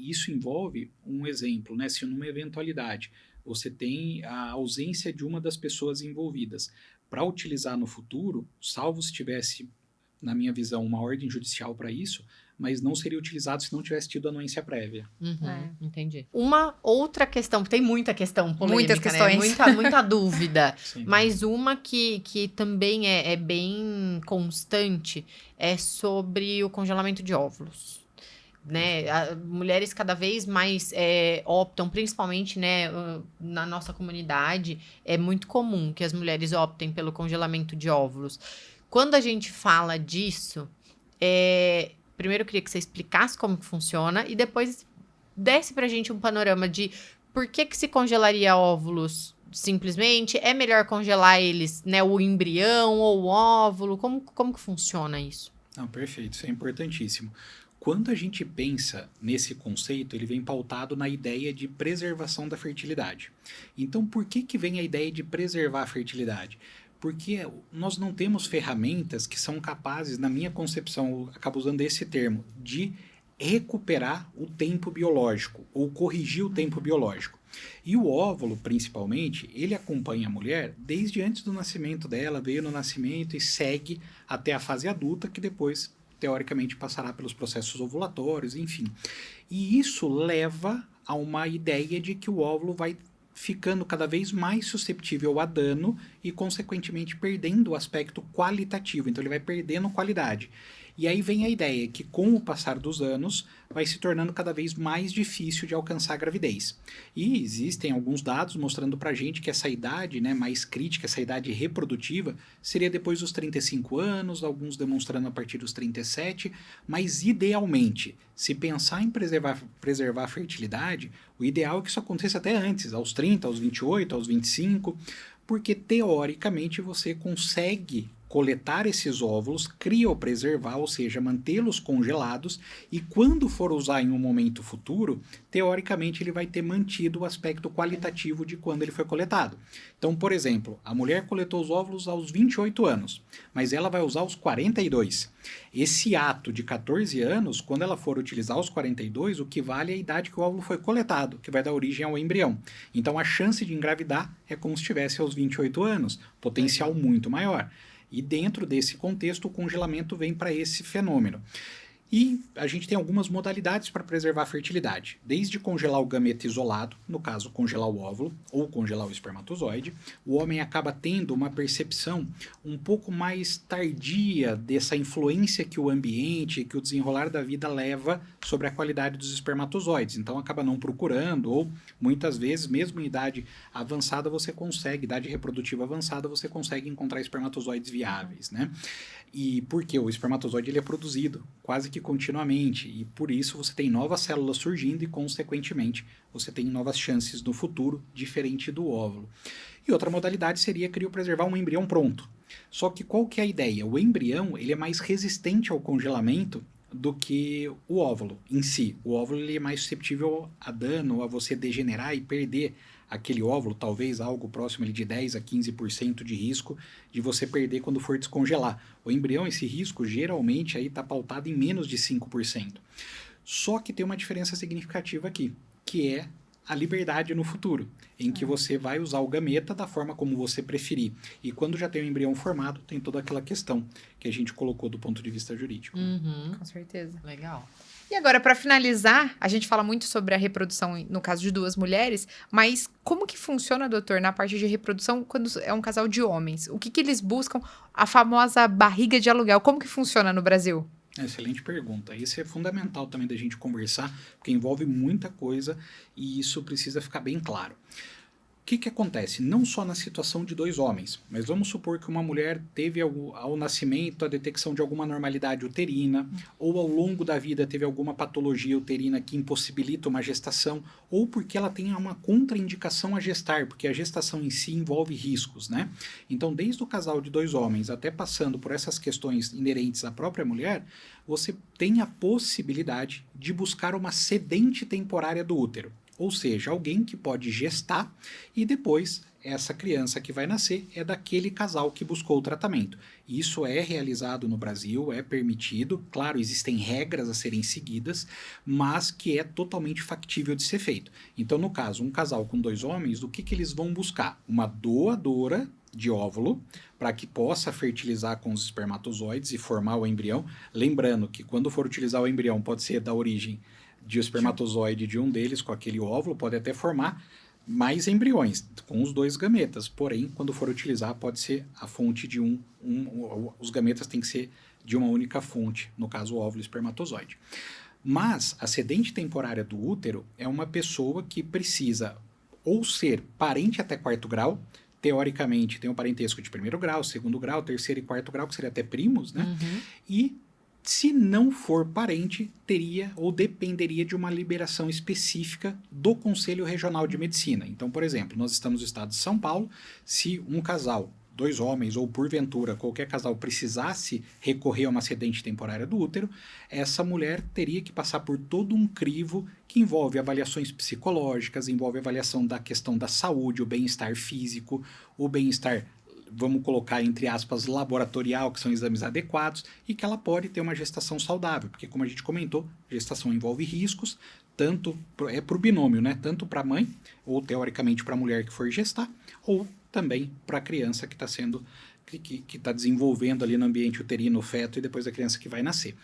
isso envolve um exemplo, né, se numa eventualidade você tem a ausência de uma das pessoas envolvidas para utilizar no futuro, salvo se tivesse, na minha visão, uma ordem judicial para isso, mas não seria utilizado se não tivesse tido anuência prévia. Entendi. Uma outra questão, tem muita questão polêmica, muitas questões. Né? Muita dúvida, Sim. mas uma que também é bem constante é sobre o congelamento de óvulos. né? Mulheres cada vez mais optam, principalmente, né, na nossa comunidade, é muito comum que as mulheres optem pelo congelamento de óvulos. Quando a gente fala disso, primeiro eu queria que você explicasse como que funciona e depois desse pra gente um panorama de por que se congelaria óvulos simplesmente. É melhor congelar eles, né, o embrião ou o óvulo? Como que funciona isso? Não, perfeito, isso é importantíssimo. Quando a gente pensa nesse conceito, ele vem pautado na ideia de preservação da fertilidade. Então, por que vem a ideia de preservar a fertilidade? Porque nós não temos ferramentas que são capazes, na minha concepção, eu acabo usando esse termo, de recuperar o tempo biológico ou corrigir o tempo biológico. E o óvulo, principalmente, ele acompanha a mulher desde antes do nascimento dela, veio no nascimento e segue até a fase adulta, que depois, teoricamente, passará pelos processos ovulatórios, enfim. E isso leva a uma ideia de que o óvulo vai ficando cada vez mais susceptível a dano e, consequentemente, perdendo o aspecto qualitativo. Então, ele vai perdendo qualidade. E aí vem a ideia que, com o passar dos anos, vai se tornando cada vez mais difícil de alcançar a gravidez. E existem alguns dados mostrando pra gente que essa idade, né, mais crítica, essa idade reprodutiva, seria depois dos 35 anos, alguns demonstrando a partir dos 37, mas idealmente, se pensar em preservar a fertilidade, o ideal é que isso aconteça até antes, aos 30, aos 28, aos 25, porque teoricamente você consegue coletar esses óvulos, criopreservar, ou seja, mantê-los congelados, e quando for usar em um momento futuro, teoricamente ele vai ter mantido o aspecto qualitativo de quando ele foi coletado. Então, por exemplo, a mulher coletou os óvulos aos 28 anos, mas ela vai usar aos 42. Esse ato de 14 anos, quando ela for utilizar os 42, o que vale é a idade que o óvulo foi coletado, que vai dar origem ao embrião. Então, a chance de engravidar é como se estivesse aos 28 anos, potencial muito maior. E dentro desse contexto, o congelamento vem para esse fenômeno. E a gente tem algumas modalidades para preservar a fertilidade, desde congelar o gameta isolado, no caso congelar o óvulo, ou congelar o espermatozoide. O homem acaba tendo uma percepção um pouco mais tardia dessa influência que o ambiente, que o desenrolar da vida leva sobre a qualidade dos espermatozoides. Então acaba não procurando, ou muitas vezes, mesmo em idade avançada, idade reprodutiva avançada, você consegue encontrar espermatozoides viáveis, né? E porque o espermatozoide ele é produzido quase que continuamente, e por isso você tem novas células surgindo e, consequentemente, você tem novas chances no futuro, diferente do óvulo. E outra modalidade seria criopreservar um embrião pronto. Só que qual que é a ideia? O embrião ele é mais resistente ao congelamento do que o óvulo em si. O óvulo ele é mais suscetível a dano, a você degenerar e perder aquele óvulo, talvez algo próximo ali de 10 a 15% de risco de você perder quando for descongelar. O embrião, esse risco, geralmente está pautado em menos de 5%. Só que tem uma diferença significativa aqui, que é a liberdade no futuro, em que você vai usar o gameta da forma como você preferir. E quando já tem o embrião formado, tem toda aquela questão que a gente colocou do ponto de vista jurídico. Com certeza. Legal. E agora, para finalizar, a gente fala muito sobre a reprodução no caso de duas mulheres, mas como que funciona, doutor, na parte de reprodução quando é um casal de homens? O que eles buscam? A famosa barriga de aluguel, como que funciona no Brasil? Excelente pergunta. Isso é fundamental também da gente conversar, porque envolve muita coisa e isso precisa ficar bem claro. O que acontece? Não só na situação de dois homens, mas vamos supor que uma mulher teve ao nascimento a detecção de alguma normalidade uterina, ou ao longo da vida teve alguma patologia uterina que impossibilita uma gestação, ou porque ela tem uma contraindicação a gestar, porque a gestação em si envolve riscos, né? Então, desde o casal de dois homens até passando por essas questões inerentes à própria mulher, você tem a possibilidade de buscar uma cedente temporária do útero. Ou seja, alguém que pode gestar e depois essa criança que vai nascer é daquele casal que buscou o tratamento. Isso é realizado no Brasil, é permitido. Claro, existem regras a serem seguidas, mas que é totalmente factível de ser feito. Então, no caso, um casal com dois homens, o que eles vão buscar? Uma doadora de óvulo, para que possa fertilizar com os espermatozoides e formar o embrião. Lembrando que quando for utilizar o embrião, pode ser da origem de espermatozoide de um deles com aquele óvulo, pode até formar mais embriões com os dois gametas, porém, quando for utilizar, pode ser a fonte de os gametas têm que ser de uma única fonte, no caso o óvulo e o espermatozoide. Mas a cedente temporária do útero é uma pessoa que precisa ou ser parente até 4º grau, teoricamente tem um parentesco de 1º grau, 2º grau, 3º e 4º grau, que seria até primos, né? E se não for parente, teria ou dependeria de uma liberação específica do Conselho Regional de Medicina. Então, por exemplo, nós estamos no estado de São Paulo, se um casal, 2 homens ou porventura qualquer casal precisasse recorrer a uma cedente temporária do útero, essa mulher teria que passar por todo um crivo que envolve avaliações psicológicas, envolve avaliação da questão da saúde, o bem-estar físico, o bem-estar, vamos colocar entre aspas, laboratorial, que são exames adequados, e que ela pode ter uma gestação saudável, porque como a gente comentou, gestação envolve riscos, tanto para o binômio, né? Tanto para a mãe, ou teoricamente para a mulher que for gestar, ou também para a criança que está sendo, que está desenvolvendo ali no ambiente uterino, o feto, e depois a criança que vai nascer.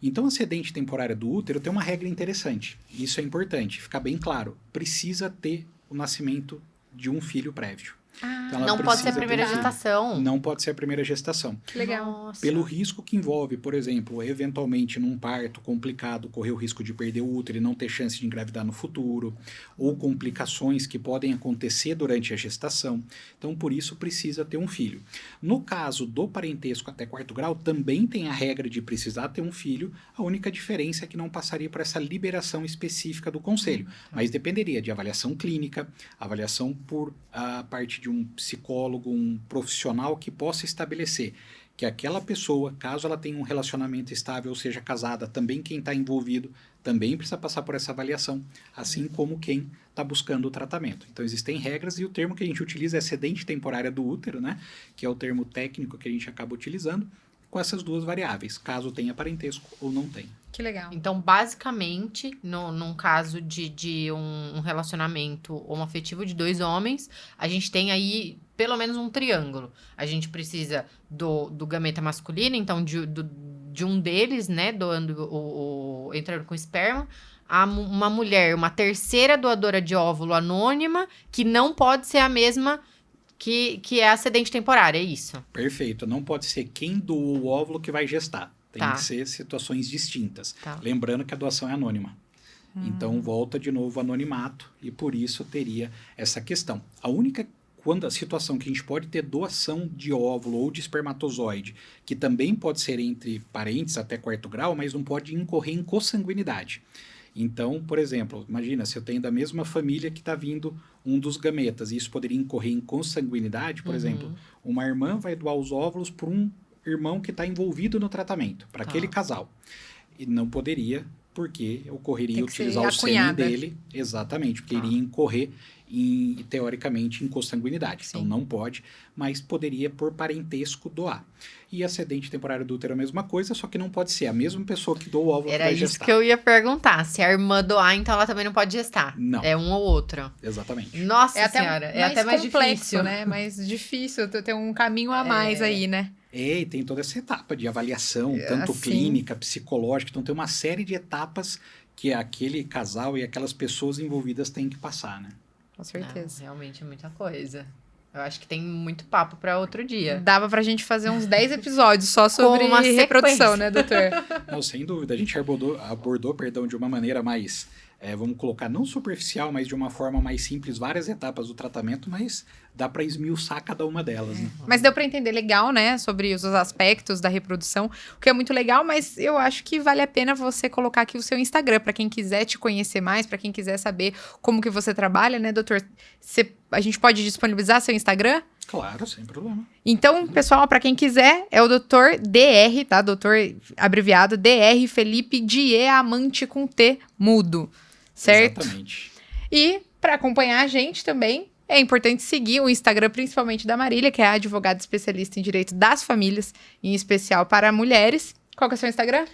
Então, a cedente temporária do útero tem uma regra interessante, isso é importante, ficar bem claro, precisa ter o nascimento de um filho prévio. Então, não pode ser a primeira gestação. Não pode ser a primeira gestação. Que legal. Nossa. Pelo risco que envolve, por exemplo, eventualmente num parto complicado, correr o risco de perder o útero e não ter chance de engravidar no futuro, ou complicações que podem acontecer durante a gestação. Então, por isso, precisa ter um filho. No caso do parentesco até 4º grau, também tem a regra de precisar ter um filho, a única diferença é que não passaria por essa liberação específica do conselho, mas dependeria de avaliação clínica, avaliação por a parte de um psicólogo, um profissional que possa estabelecer que aquela pessoa, caso ela tenha um relacionamento estável ou seja casada, também quem está envolvido também precisa passar por essa avaliação, assim como quem está buscando o tratamento. Então existem regras e o termo que a gente utiliza é cedente temporária do útero, né? Que é o termo técnico que a gente acaba utilizando, com essas 2 variáveis, caso tenha parentesco ou não tenha. Que legal. Então, basicamente, num caso de um relacionamento homoafetivo de 2 homens, a gente tem aí pelo menos um triângulo. A gente precisa do gameta masculino, então de um deles, né, doando entrando com esperma, uma mulher, uma terceira doadora de óvulo anônima, que não pode ser a mesma que é a cedente temporária, é isso? Perfeito. Não pode ser quem doou o óvulo que vai gestar. Tem que ser situações distintas. Lembrando que a doação é anônima. Então, volta de novo o anonimato e por isso teria essa questão. A única situação que a gente pode ter doação de óvulo ou de espermatozoide, que também pode ser entre parentes até 4º grau, mas não pode incorrer em consanguinidade. Então, por exemplo, imagina se eu tenho da mesma família que está vindo um dos gametas, e isso poderia incorrer em consanguinidade, por exemplo, uma irmã vai doar os óvulos para um irmão que está envolvido no tratamento, para aquele casal. E não poderia, porque ocorreria utilizar o sêmen dele, exatamente, porque iria incorrer teoricamente em consanguinidade. Então não pode, mas poderia por parentesco doar. E a cedente temporária do útero é a mesma coisa, só que não pode ser a mesma pessoa que doa o óvulo que vai gestar. Era isso que eu ia perguntar. Se a irmã doar, então ela também não pode gestar. Não. É um ou outro. Exatamente. Nossa senhora, é até mais complexo, difícil, né? Mais difícil, ter um caminho a mais aí, né? E tem toda essa etapa de avaliação, tanto clínica, psicológica. Então tem uma série de etapas que aquele casal e aquelas pessoas envolvidas têm que passar, né? Com certeza. Realmente é muita coisa. Eu acho que tem muito papo para outro dia. Dava pra gente fazer uns 10 episódios só sobre reprodução, né, doutor? Não, sem dúvida. A gente abordou de uma maneira mais, vamos colocar, não superficial, mas de uma forma mais simples, várias etapas do tratamento, mas dá para esmiuçar cada uma delas, né? Mas deu para entender legal, né, sobre os aspectos da reprodução, o que é muito legal, mas eu acho que vale a pena você colocar aqui o seu Instagram, para quem quiser te conhecer mais, para quem quiser saber como que você trabalha, né, doutor? A gente pode disponibilizar seu Instagram? Claro, sem problema. Então, pessoal, para quem quiser, é o Dr. DR, tá? Doutor abreviado, DR Felipe Diamante com T mudo, certo? Exatamente. E para acompanhar a gente também, é importante seguir o Instagram, principalmente da Marília, que é a advogada especialista em direito das famílias, em especial para mulheres. Qual que é o seu Instagram?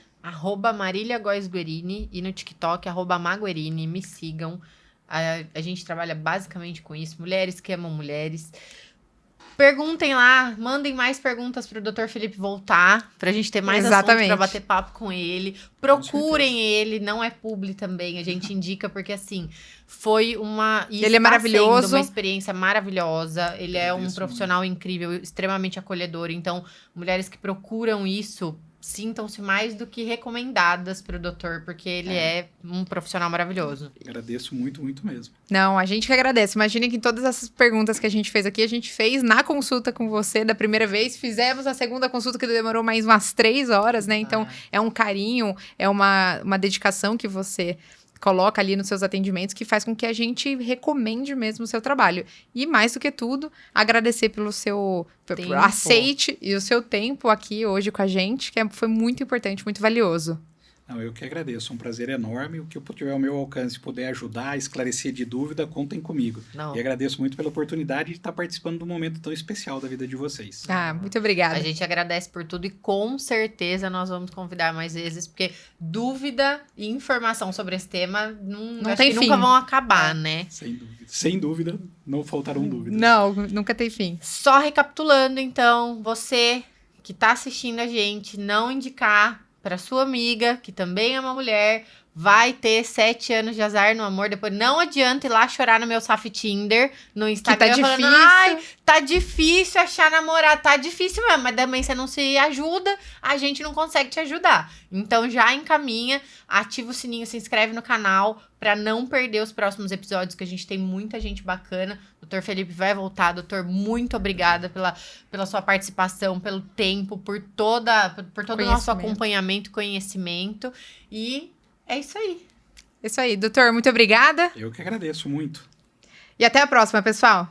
@Marília Góes Guerini e no TikTok, @Maguerini. Me sigam. A gente trabalha basicamente com isso. Mulheres que amam mulheres. Perguntem lá, mandem mais perguntas pro Dr. Felipe voltar, pra gente ter mais assuntos pra bater papo com ele. Procurem ele, não é publi também, a gente indica, porque assim, foi ele é maravilhoso, uma experiência maravilhosa, ele é um profissional incrível, extremamente acolhedor, então, mulheres que procuram isso, sintam-se mais do que recomendadas para o doutor, porque ele é um profissional maravilhoso. Agradeço muito, muito mesmo. Não, a gente que agradece. Imagina que todas essas perguntas que a gente fez aqui, a gente fez na consulta com você da primeira vez. Fizemos a segunda consulta que demorou mais umas 3 horas, né? Então, é um carinho, é uma dedicação que você coloca ali nos seus atendimentos que faz com que a gente recomende mesmo o seu trabalho. E mais do que tudo, agradecer pelo seu aceite e o seu tempo aqui hoje com a gente, que foi muito importante, muito valioso. Não, eu que agradeço, é um prazer enorme. O que eu tiver ao meu alcance, puder ajudar, esclarecer de dúvida, contem comigo. E agradeço muito pela oportunidade de estar participando de um momento tão especial da vida de vocês. Muito obrigada. A gente agradece por tudo e com certeza nós vamos convidar mais vezes, porque dúvida e informação sobre esse tema não tem fim. Nunca vão acabar, né? Sem dúvida, não faltarão dúvidas. Não, nunca tem fim. Só recapitulando, então, você que está assistindo a gente, não indicar para sua amiga, que também é uma mulher, vai ter 7 anos de azar no amor. Depois não adianta ir lá chorar no meu Saf Tinder, no Instagram, que tá falando, difícil. ai, tá difícil achar namorado, tá difícil mesmo, mas também você não se ajuda, a gente não consegue te ajudar. Então já encaminha, ativa o sininho, se inscreve no canal para não perder os próximos episódios, que a gente tem muita gente bacana. Doutor Felipe vai voltar. Doutor, muito obrigada pela sua participação, pelo tempo, por todo o nosso acompanhamento, conhecimento. E é isso aí. Isso aí, doutor, muito obrigada. Eu que agradeço muito. E até a próxima, pessoal.